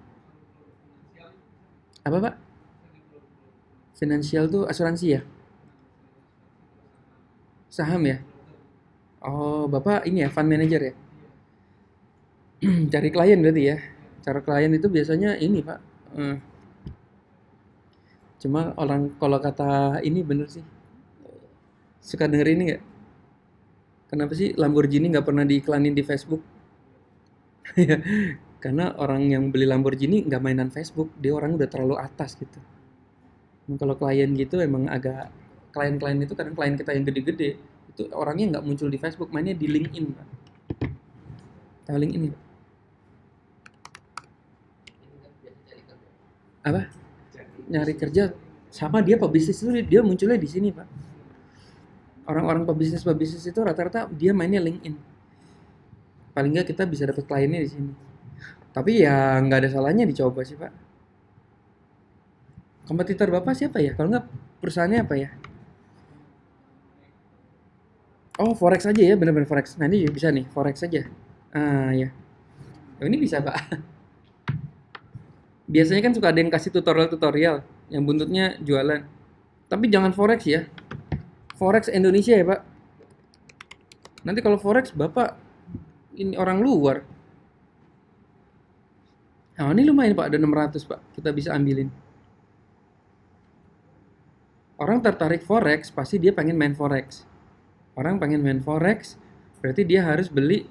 Apa Pak? Finansial tuh asuransi ya? Saham ya? Oh, Bapak ini ya, fund manager ya? Cari klien berarti ya? Cara klien itu biasanya ini Pak. Cuma orang kalau kata ini bener sih. Suka denger ini nggak? Kenapa sih Lamborghini nggak pernah diiklanin di Facebook? Karena orang yang beli Lamborghini nggak mainan Facebook, dia orang udah terlalu atas gitu. Nah, kalau klien gitu emang agak klien-klien itu kadang klien kita yang gede-gede itu orangnya nggak muncul di Facebook, mainnya di LinkedIn Pak. Tahu LinkedIn Pak? ini kan biasa cari kerja Apa? Nyari kerja sama dia pebisnis itu dia munculnya di sini Pak. Orang-orang pebisnis itu rata-rata dia mainnya LinkedIn. Paling nggak kita bisa dapat kliennya di sini. Tapi ya nggak ada salahnya dicoba sih Pak. Kompetitor Bapak siapa ya? Kalau nggak perusahaannya apa ya? Oh forex aja ya, bener-bener forex. Nah ini juga bisa nih, forex aja. Ah ya, oh, ini bisa Pak. Biasanya kan suka ada yang kasih tutorial yang buntutnya jualan. Tapi jangan forex ya. Forex Indonesia ya Pak. Nanti kalau forex Bapak ini orang luar. Oh, ini lumayan Pak, ada 600 Pak. Kita bisa ambilin. Orang tertarik forex, pasti dia pengen main forex. Orang pengen main forex, berarti dia harus beli,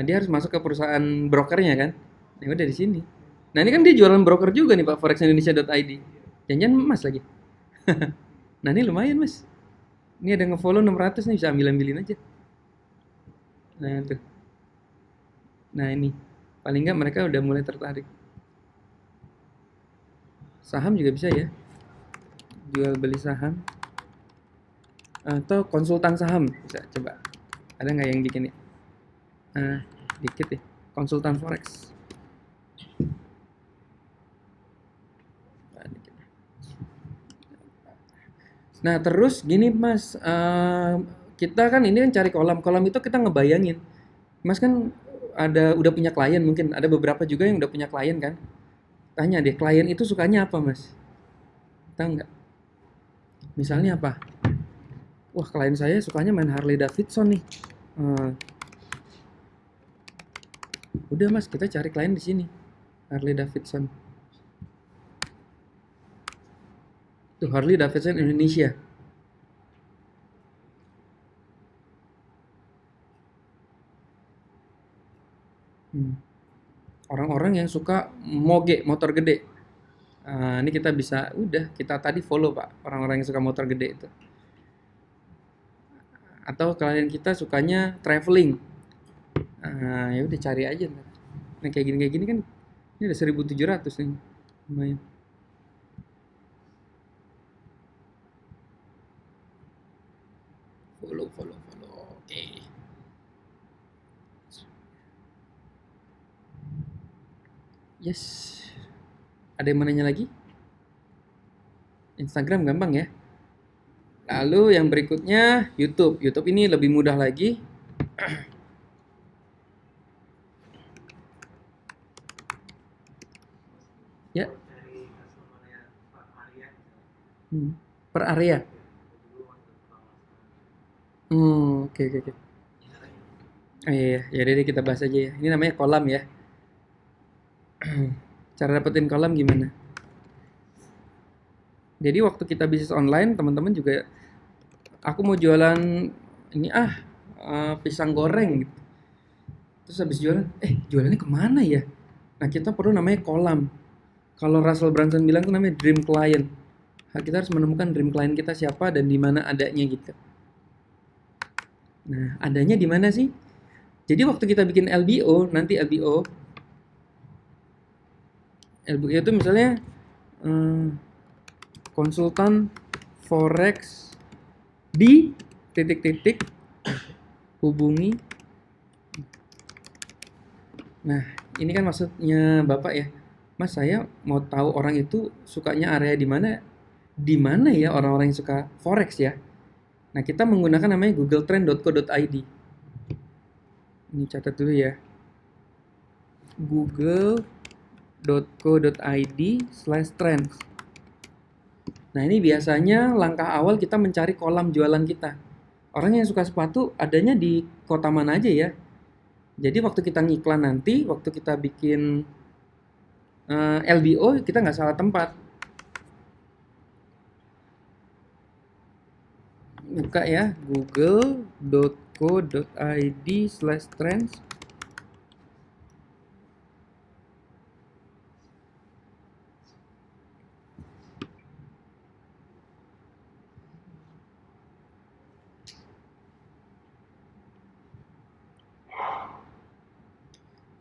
dia harus masuk ke perusahaan brokernya kan. Nah, udah di sini. Nah, ini kan dia jualan broker juga nih Pak, forexindonesia.id. Jangan Mas lagi. Nah, ini lumayan Mas. Ini ada nge-follow 600 nih, bisa ambil-ambilin aja. Nah, tuh. Nah, ini. Paling nggak mereka udah mulai tertarik. Saham juga bisa ya. Jual beli saham. Atau konsultan saham. Bisa coba. Ada nggak yang bikin ya? Dikit ya. Konsultan forex. Nah, terus gini Mas, kita kan ini kan cari kolam itu kita ngebayangin. Mas kan udah punya klien mungkin, ada beberapa juga yang udah punya klien kan. Tanya deh, klien itu sukanya apa Mas? Tahu nggak? Misalnya apa? Wah, klien saya sukanya main Harley Davidson nih. Udah Mas, kita cari klien di sini. Harley Davidson. Tuh, Harley Davidson Indonesia. Orang-orang yang suka moge, motor gede. Ini kita bisa, udah kita tadi follow Pak, orang-orang yang suka motor gede itu. Atau klien kita sukanya traveling. Ya udah cari aja. Nah, kayak gini kan, ini ada 1.700 nih, lumayan. Follow. Oke. Yes. Ada yang mau nanya lagi? Instagram gampang ya. Lalu yang berikutnya YouTube. YouTube ini lebih mudah lagi. Ya. Per area. Oke. Iya. Ya udah kita bahas aja ya. Ini namanya kolam ya. Cara dapetin kolam gimana? Jadi waktu kita bisnis online, teman-teman juga, aku mau jualan ini pisang goreng gitu. Terus habis jualan, jualannya kemana ya? Nah, kita perlu namanya kolam. Kalau Russell Brunson bilang itu namanya dream client. Nah, kita harus menemukan dream client kita siapa dan di mana adanya gitu. Nah, adanya di mana sih? Jadi waktu kita bikin LBO, nanti LBO itu misalnya konsultan forex di titik-titik hubungi. Nah, ini kan maksudnya Bapak ya. Mas, saya mau tahu orang itu sukanya area di mana? Di mana ya orang-orang yang suka forex ya? Nah, kita menggunakan namanya googletrend.co.id. Ini catat dulu ya. google.co.id/trends. Nah, ini biasanya langkah awal kita mencari kolam jualan kita. Orang yang suka sepatu adanya di kota mana aja ya. Jadi waktu kita ngiklan nanti, waktu kita bikin LBO, kita nggak salah tempat. Buka ya, google.co.id/trends.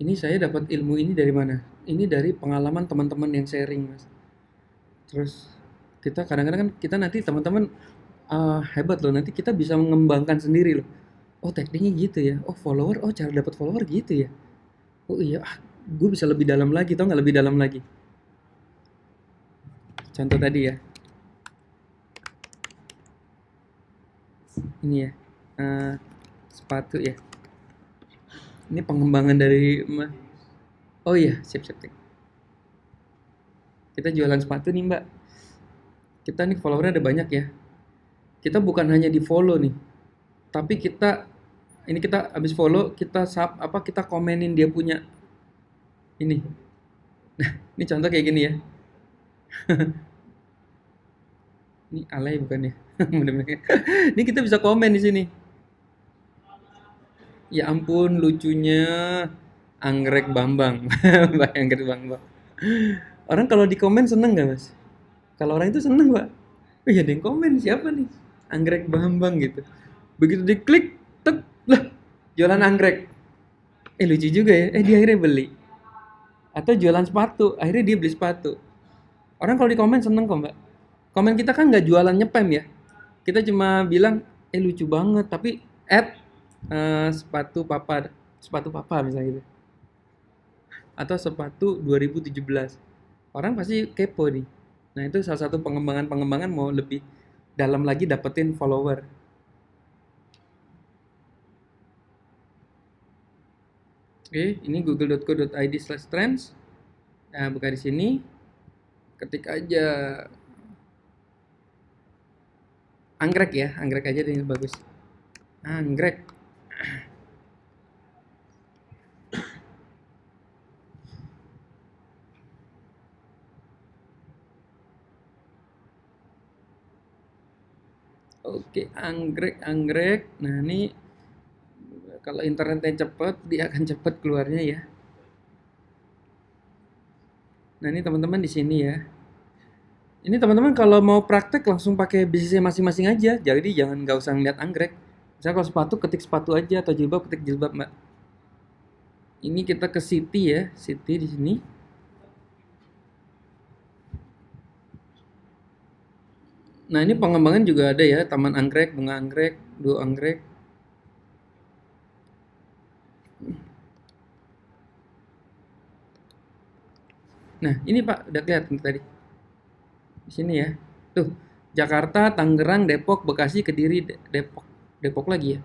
Ini saya dapat ilmu ini dari mana? Ini dari pengalaman teman-teman yang sharing, Mas. Terus kita kadang-kadang kan kita nanti teman-teman hebat loh, nanti kita bisa mengembangkan sendiri loh. Oh, tekniknya gitu ya. Oh, follower, oh cara dapat follower gitu ya. Oh iya, gue bisa lebih dalam lagi, tau nggak, lebih dalam lagi. Contoh tadi ya. Ini ya. Sepatu ya. Ini pengembangan dari oh iya, siap. Kita jualan sepatu nih, Mbak. Kita nih followernya ada banyak ya. Kita bukan hanya di follow nih, tapi kita habis follow, kita kita komenin dia punya ini Ini contoh kayak gini ya. Ini alay bukan ya? Bener-bener. Ini kita bisa komen di sini. Ya ampun, lucunya anggrek Bambang. Anggrek Bambang. Orang kalau di komen seneng nggak mas? Kalau orang itu seneng pak. Oh iya ada yang komen siapa nih? Anggrek Bambang gitu. Begitu diklik, tek, lah jualan anggrek. Lucu juga ya. Dia akhirnya beli. Atau jualan sepatu, akhirnya dia beli sepatu. Orang kalau di komen seneng kok mbak. Komen kita kan nggak jualan nyepem ya. Kita cuma bilang, lucu banget. Tapi add sepatu papa misalnya gitu. Atau sepatu 2017. Orang pasti kepo nih. Nah itu salah satu pengembangan mau lebih dalam lagi dapetin follower. Oke, ini google.co.id/trends. Nah, buka di sini. Ketik aja anggrek ya, anggrek aja ini bagus. Anggrek. Oke, anggrek. Nah, ini kalau internetnya cepet, dia akan cepet keluarnya ya. Nah, ini teman-teman di sini ya. Ini teman-teman kalau mau praktek langsung pakai bisnisnya masing-masing aja. Jadi jangan nggak usah ngeliat anggrek. Misalnya kalau sepatu ketik sepatu aja atau jilbab ketik jilbab, Mbak. Ini kita ke city ya, city di sini. Nah, ini pengembangan juga ada ya, taman anggrek, bunga anggrek, duo anggrek. Nah, ini Pak, udah kelihatan tadi. Di sini ya. Tuh, Jakarta, Tangerang, Depok, Bekasi, Kediri, Depok. Depok lagi ya.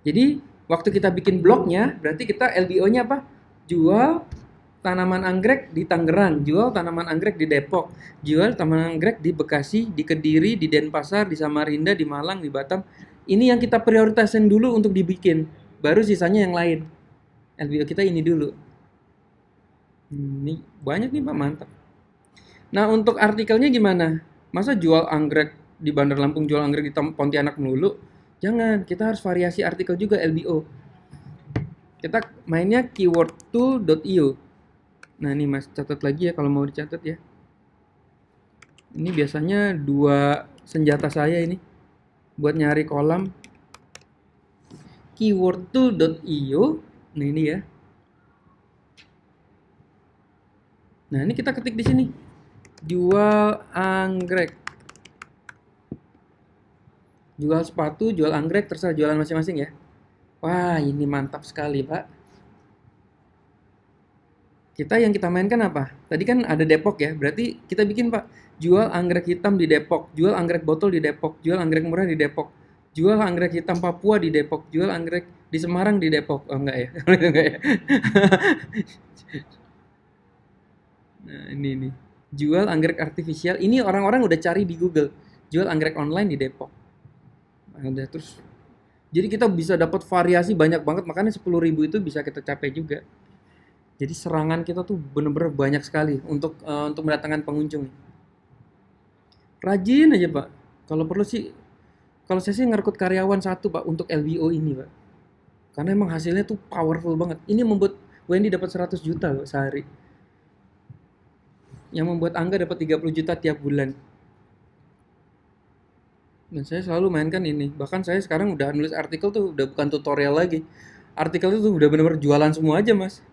Jadi, waktu kita bikin blognya, berarti kita LBO-nya apa? Jual tanaman anggrek di Tangerang, jual tanaman anggrek di Depok, jual tanaman anggrek di Bekasi, di Kediri, di Denpasar, di Samarinda, di Malang, di Batam. Ini yang kita prioritasin dulu untuk dibikin. Baru sisanya yang lain. LBO kita ini dulu. Ini banyak nih Pak, mantap. Nah, untuk artikelnya gimana? Masa jual anggrek di Bandar Lampung, jual anggrek di Pontianak melulu? Jangan, kita harus variasi artikel juga LBO. Kita mainnya keywordtool.io. Nah, ini Mas catat lagi ya kalau mau dicatat ya. Ini biasanya 2 senjata saya ini buat nyari kolam. Keywordtool.io. Nah, ini ya. Nah, ini kita ketik di sini. Jual anggrek. Jual sepatu, jual anggrek, terserah jualan masing-masing ya. Wah, ini mantap sekali, Pak. Yang kita mainkan apa? Tadi kan ada Depok ya, berarti kita bikin Pak. Jual anggrek hitam di Depok, jual anggrek botol di Depok, jual anggrek murah di Depok, jual anggrek hitam Papua di Depok, jual anggrek di Semarang di Depok. Oh enggak ya? Enggak ya? Nah, ini nih. Jual anggrek artifisial. Ini orang-orang udah cari di Google. Jual anggrek online di Depok. Nah, udah terus. Jadi kita bisa dapat variasi banyak banget, makanya 10.000 itu bisa kita capai juga. Jadi serangan kita tuh bener-bener banyak sekali untuk mendatangkan pengunjung. Rajin aja Pak. Kalau perlu sih, kalau saya sih ngerekrut karyawan satu Pak untuk LBO ini Pak. Karena emang hasilnya tuh powerful banget. Ini membuat Wendy dapat 100 juta loh sehari. Yang membuat Angga dapat 30 juta tiap bulan. Dan saya selalu mainkan ini. Bahkan saya sekarang udah nulis artikel tuh udah bukan tutorial lagi. Artikel itu udah bener-bener jualan semua aja Mas.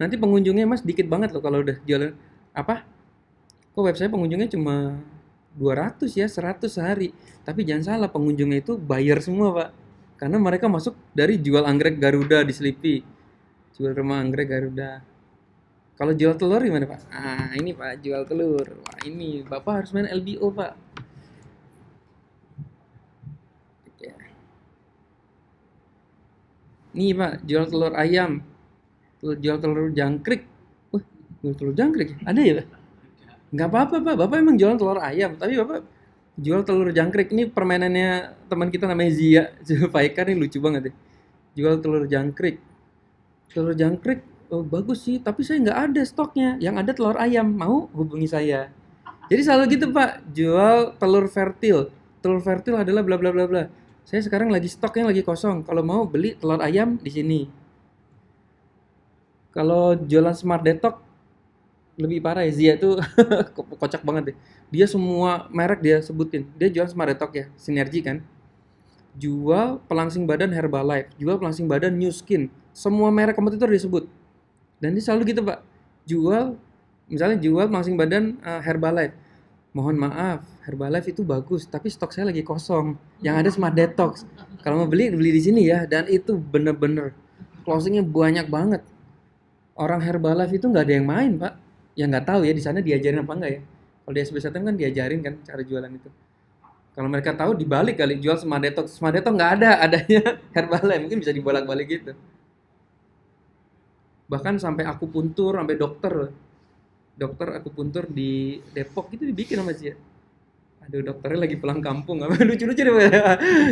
Nanti pengunjungnya Mas dikit banget loh kalau udah jualan. Apa? Kok website pengunjungnya cuma 200 ya, 100 sehari. Tapi jangan salah, pengunjungnya itu buyer semua Pak. Karena mereka masuk dari jual anggrek Garuda di Sleepy. Jual rumah anggrek Garuda. Kalau jual telur gimana Pak? Ini Pak, jual telur. Wah ini, Bapak harus main LBO Pak. Oke. Nih Pak, jual telur ayam. Jual telur jangkrik. Wah, jual telur jangkrik? Ada ya Pak? Nggak apa-apa Pak, Bapak emang jualan telur ayam. Tapi Bapak jual telur jangkrik. Ini permainannya teman kita namanya Zia. Zulfaikar ini lucu banget ya. Jual telur jangkrik. Telur jangkrik, Oh bagus sih, tapi saya nggak ada stoknya. Yang ada telur ayam, mau hubungi saya. Jadi selalu gitu Pak, jual telur fertil. Telur fertil adalah bla bla bla bla. Saya sekarang lagi stoknya lagi kosong. Kalau mau beli telur ayam di sini. Kalau jualan Smart Detox lebih parah ya, Zia tuh kocak banget deh. Dia semua merek dia sebutin. Dia jual Smart Detox ya, Sinergi kan. Jual pelangsing badan Herbalife, jual pelangsing badan New Skin. Semua merek kompetitor disebut. Dan dia selalu gitu Pak. Jual, misalnya jual pelangsing badan Herbalife. Mohon maaf, Herbalife itu bagus, tapi stok saya lagi kosong. Yang ada Smart Detox. Kalau mau beli, beli di sini ya. Dan itu bener-bener closingnya banyak banget. Orang Herbalife itu nggak ada yang main Pak. Ya nggak tahu ya di sana diajarin apa enggak ya. Kalau di SBSTM kan diajarin kan cara jualan itu. Kalau mereka tahu dibalik kali jual Smart Detox. Smart Detox nggak ada, adanya Herbalife. Mungkin bisa dibolak-balik gitu. Bahkan sampai akupuntur, sampai dokter. Dokter akupuntur di Depok itu dibikin sama sih ya. Aduh dokternya lagi pulang kampung, apa lucu-lucu deh.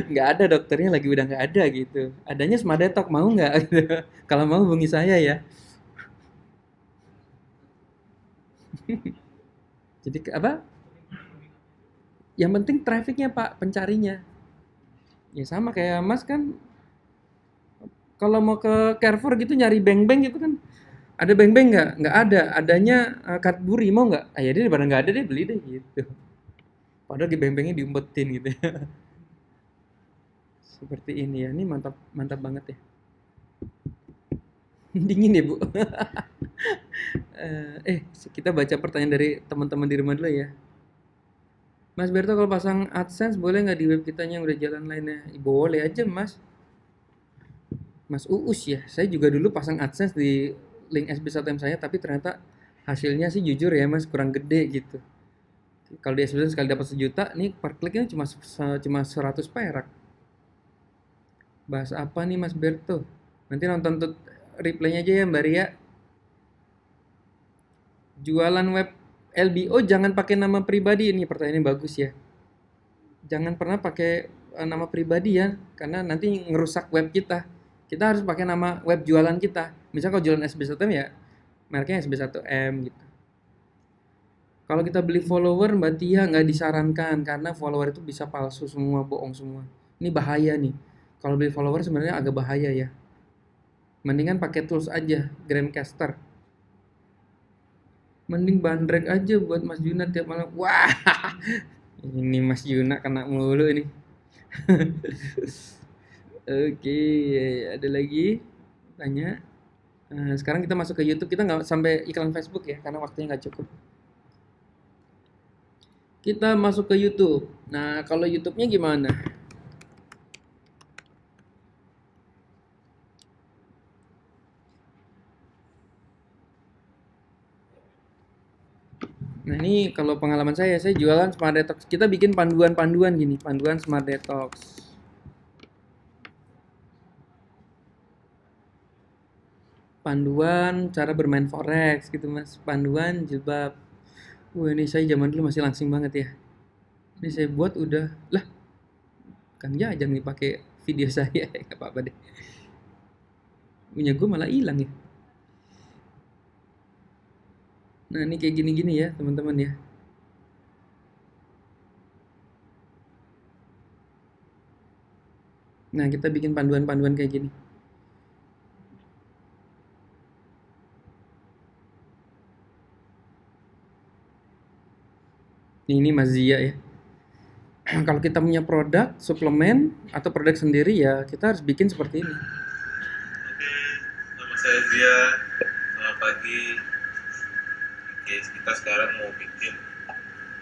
Nggak ada dokternya lagi udah nggak ada gitu. Adanya Smart Detox mau nggak? Gitu. Kalau mau hubungi saya ya. Jadi apa? Yang penting trafficnya Pak, pencarinya. Ya sama kayak Mas kan kalau mau ke Carrefour gitu nyari beng-beng gitu kan. Ada beng-beng nggak? Nggak ada. Adanya Cadbury mau nggak? Ah ya deh daripada nggak ada deh beli deh gitu. Padahal di beng-bengnya diumpetin gitu ya. Seperti ini ya. Ini mantap mantap banget ya. Dingin ya Bu. Kita baca pertanyaan dari teman-teman di rumah dulu ya. Mas Berto kalau pasang AdSense boleh nggak di web kitanya yang udah jalan lainnya? Boleh aja Mas. Mas Uus ya. Saya juga dulu pasang AdSense di link SB1M saya, tapi ternyata hasilnya sih jujur ya Mas kurang gede gitu. Kalau di SB1 sekali dapat 1 juta, nih per kliknya cuma 100 perak. Bahas apa nih Mas Berto? Nanti nonton replaynya aja ya Mbak Ria. Jualan web LBO jangan pakai nama pribadi, ini pertanyaannya bagus ya. Jangan pernah pakai nama pribadi ya, karena nanti ngerusak web kita. Kita harus pakai nama web jualan kita. Misal kalau jualan SB1M ya, mereknya SB1M gitu. Kalau kita beli follower Mbak Tia nggak disarankan karena follower itu bisa palsu semua, bohong semua. Ini bahaya nih. Kalau beli follower sebenarnya agak bahaya ya. Mendingan pakai tools aja, Gramcaster. Mending bandrek aja buat Mas Juna tiap malam. Wah, ini Mas Juna kena mulu ini. Oke, ada lagi tanya. Sekarang kita masuk ke YouTube. Kita nggak sampai iklan Facebook ya, karena waktunya nggak cukup. Kita masuk ke YouTube. Nah, kalau YouTube-nya gimana? Nah, ini kalau pengalaman saya jualan Smart Detox. Kita bikin panduan-panduan gini, panduan Smart Detox. Panduan cara bermain forex gitu Mas. Panduan jilbab. Wah, ini saya zaman dulu masih langsing banget ya. Ini saya buat udah lah, kan ya jangan dipakai video saya, nggak apa-apa deh. Punya gue malah hilang ya. Nah, ini kayak gini-gini ya, teman-teman ya. Nah, kita bikin panduan-panduan kayak gini. Ini Mas Zia ya. Kalau kita punya produk, suplemen, atau produk sendiri ya kita harus bikin seperti ini. Oke, nama saya Zia. Selamat pagi. Oke, kita sekarang mau bikin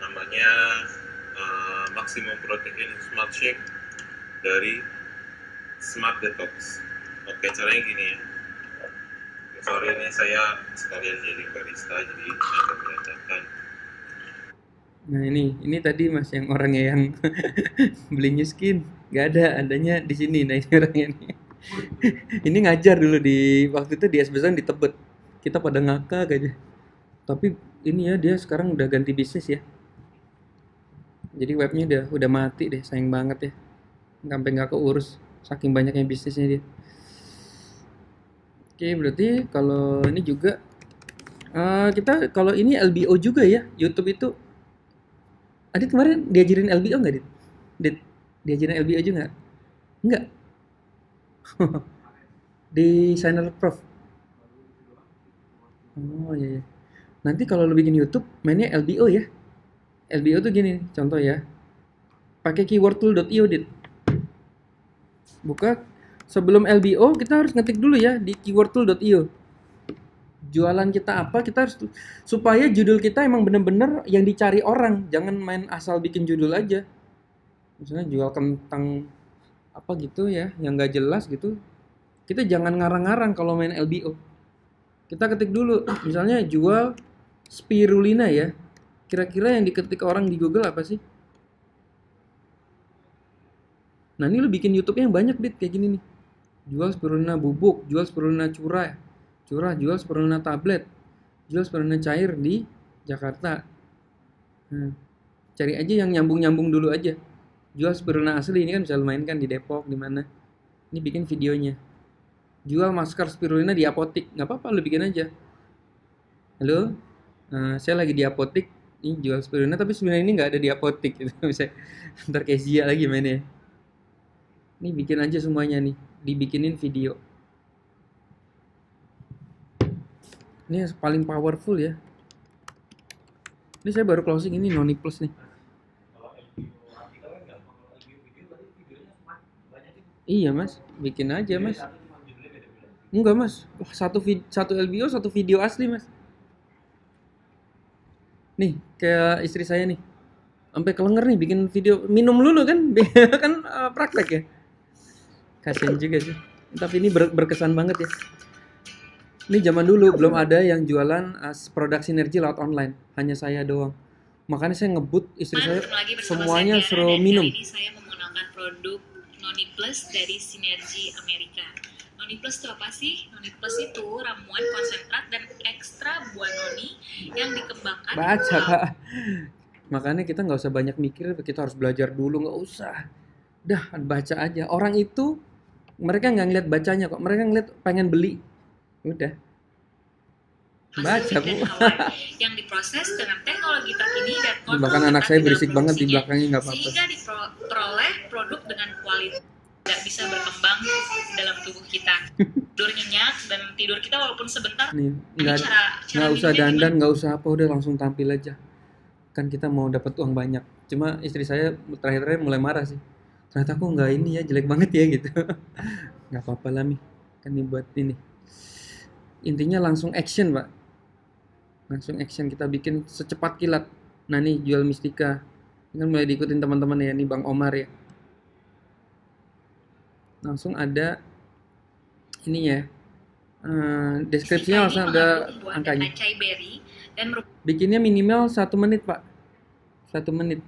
namanya Maximum Protein Smart Shake dari Smart Detox. Oke, caranya gini ya. Sore ini saya sekalian jadi barista, jadi saya akan mengajarkan. Nah ini tadi Mas yang orangnya yang beli New Skin, nggak ada, adanya di sini. Nah ini orangnya nih. Ini ngajar dulu di waktu itu di SBSN di Tebet. Kita pada ngakak aja. Tapi ini ya dia sekarang udah ganti bisnis ya. Jadi webnya udah mati deh, sayang banget ya. Sampai nggak keurus, saking banyaknya bisnisnya dia. Oke, berarti kalau ini juga kita kalau ini LBO juga ya, YouTube itu. Adit kemarin diajarin LBO nggak, Dit? Dit, diajarin LBO juga nggak? Nggak. Di Channel Prof. Oh iya, iya. Nanti kalau lu bikin YouTube mainnya LBO ya. LBO tuh gini, contoh ya. Pakai keywordtool.io, Dit. Buka sebelum LBO kita harus ngetik dulu ya di keywordtool.io. Jualan kita apa, kita harus supaya judul kita emang bener-bener yang dicari orang, jangan main asal bikin judul aja. Misalnya jual kentang apa gitu ya, yang nggak jelas gitu. Kita jangan ngarang-ngarang kalau main LBO. Kita ketik dulu, misalnya jual spirulina ya. Kira-kira yang diketik orang di Google apa sih? Nah ini lu bikin YouTube yang banyak, Dit, kayak gini nih. Jual spirulina bubuk, jual spirulina curah, jual spirulina tablet, jual spirulina cair di Jakarta. Nah, cari aja yang nyambung-nyambung dulu aja. Jual spirulina asli, ini kan bisa lumayan kan di Depok, di mana. Ini bikin videonya. Jual masker spirulina di apotik, nggak apa-apa, lu bikin aja. Halo, saya lagi di apotik, ini jual spirulina, tapi spirulina ini nggak ada di apotik gitu. Bisa ntar kayak Zia lagi mainnya. Ini bikin aja semuanya nih, dibikinin video. Ini yang paling powerful ya. Ini saya baru closing ini Noni Plus nih. Iya mas, bikin aja mas. Enggak mas, wah, satu LBO satu video asli mas. Nih kayak istri saya nih, sampai kelenger nih bikin video minum dulu kan, kan praktek ya. Kasian juga sih. Tapi ini berkesan banget ya. Ini zaman dulu belum ada yang jualan produk sinergi lewat online, hanya saya doang. Makanya saya ngebut istri saya semuanya suruh minum. Kali ini saya menggunakan produk Noni Plus dari Sinergi Amerika. Noni Plus itu apa sih? Noni Plus itu ramuan konsentrat dan ekstra buah noni yang dikembangkan. Baca Kak. Makanya kita nggak usah banyak mikir, kita harus belajar dulu, nggak usah. Dah baca aja. Orang itu mereka nggak ngeliat bacanya kok, mereka ngeliat pengen beli. Udah. Baca Bu. Yang diproses dengan teknologi terkini dan Bahkan anak saya berisik banget di belakangnya, nggak apa-apa. Sehingga diperoleh produk dengan kualitas tidak bisa berkembang dalam tubuh kita. Tidur nyenyak dan tidur kita walaupun sebentar. Nih, Ini nggak usah dandan, nggak usah apa, udah langsung tampil aja. Kan kita mau dapat uang banyak. Cuma istri saya terakhir-terakhir mulai marah sih. Ternyata aku nggak ini ya, jelek banget ya gitu. Nggak apa-apa lah Mi, kan ini buat ini. Intinya langsung action Pak. Langsung action, kita bikin secepat kilat. Nah nih jual Mistika. Ini kan mulai diikutin teman-teman ya, nih Bang Omar ya. Langsung ada ini ya. Deskripsinya langsung ada angkanya. Bikinnya minimal 1 menit Pak. 1 menit.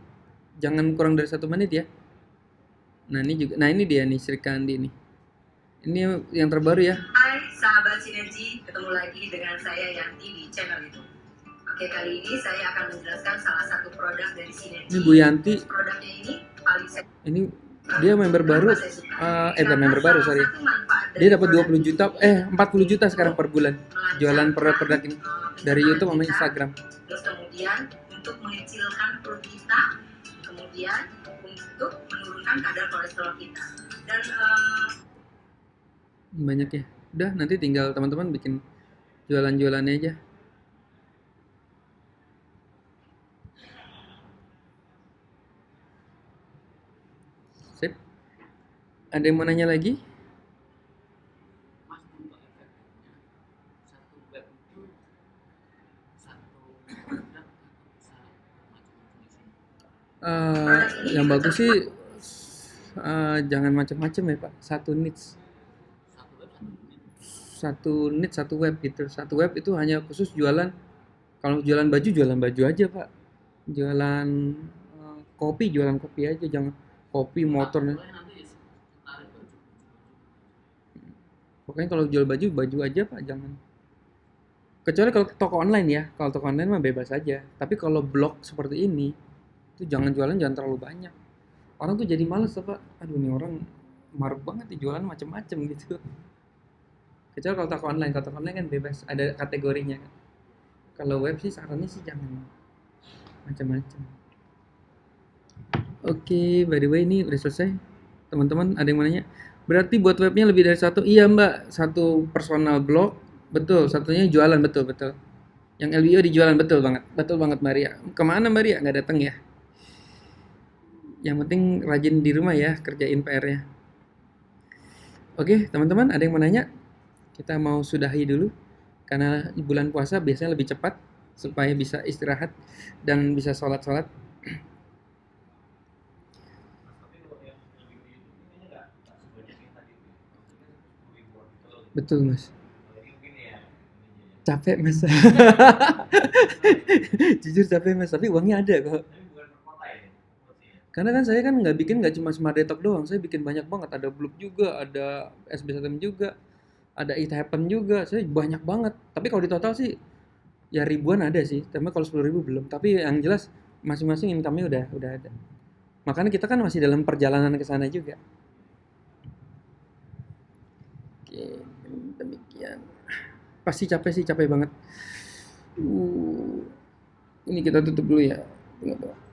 Jangan kurang dari 1 menit ya. Nah ini juga, nah ini dia nih Sri Kandi nih. Ini yang terbaru ya. Hai sahabat Sinergi, ketemu lagi dengan saya Yanti di channel itu. Oke, kali ini saya akan menjelaskan salah satu produk dari Sinergi. Ini Bu Yanti. Produknya ini paling saya Ini dia member baru, bukan member baru sorry. Dia dapat 20 juta, 40 juta sekarang per bulan. Jualan produk-produk ini dari YouTube sama Instagram. Terus kemudian untuk mengecilkan perut kita, kemudian untuk menurunkan kadar kolesterol kita. Dan Banyak ya. Udah nanti tinggal teman-teman bikin jualan-jualannya aja. Sip. Ada yang mau nanya lagi? Mas untuk efektifnya satu web itu satu produk atau bisa macam-macam isinya? Yang bagus sih jangan macam-macam ya Pak. Satu niche. Satu web Satu web gitu. Satu web itu hanya khusus jualan. Kalau jualan baju aja Pak. Jualan kopi aja, jangan kopi motor. boleh nanti tarik baju. Pokoknya kalau jual baju aja Pak, jangan. Kecuali kalau toko online ya. Kalau toko online mah bebas aja. Tapi kalau blog seperti ini, itu jangan terlalu banyak. Orang tuh jadi males Pak. Aduh nih orang maruk banget nih jualan macam-macam gitu. Kecuali kalau toko online kan bebas, ada kategorinya kan. Kalau web sih sarannya sih jangan macam-macam. Oke, by the way ini udah selesai. Teman-teman ada yang mau nanya? Berarti buat webnya lebih dari satu? Iya mbak, satu personal blog, betul. Satunya jualan, betul betul. Yang LBO dijualan, betul banget Maria. Kemana Maria? Nggak datang ya? Yang penting rajin di rumah ya, kerjain PR-nya. Oke, teman-teman ada yang mau nanya? Kita mau sudahi dulu karena bulan puasa biasanya lebih cepat supaya bisa istirahat dan bisa sholat-sholat. Betul mas. Capek mas. Jujur capek mas, tapi uangnya ada kok. Karena kan saya kan nggak cuma Smart Detox doang, saya bikin banyak banget. Ada Bloop juga, ada SB1M juga, ada It Happen juga. Saya banyak banget. Tapi kalau di total sih ya ribuan ada sih. Tapi kalau 10.000 belum. Tapi yang jelas masing-masing income-nya udah ada. Makanya kita kan masih dalam perjalanan ke sana juga. Oke, demikian. Pasti capek sih, capek banget. Ini kita tutup dulu ya. Tunggu.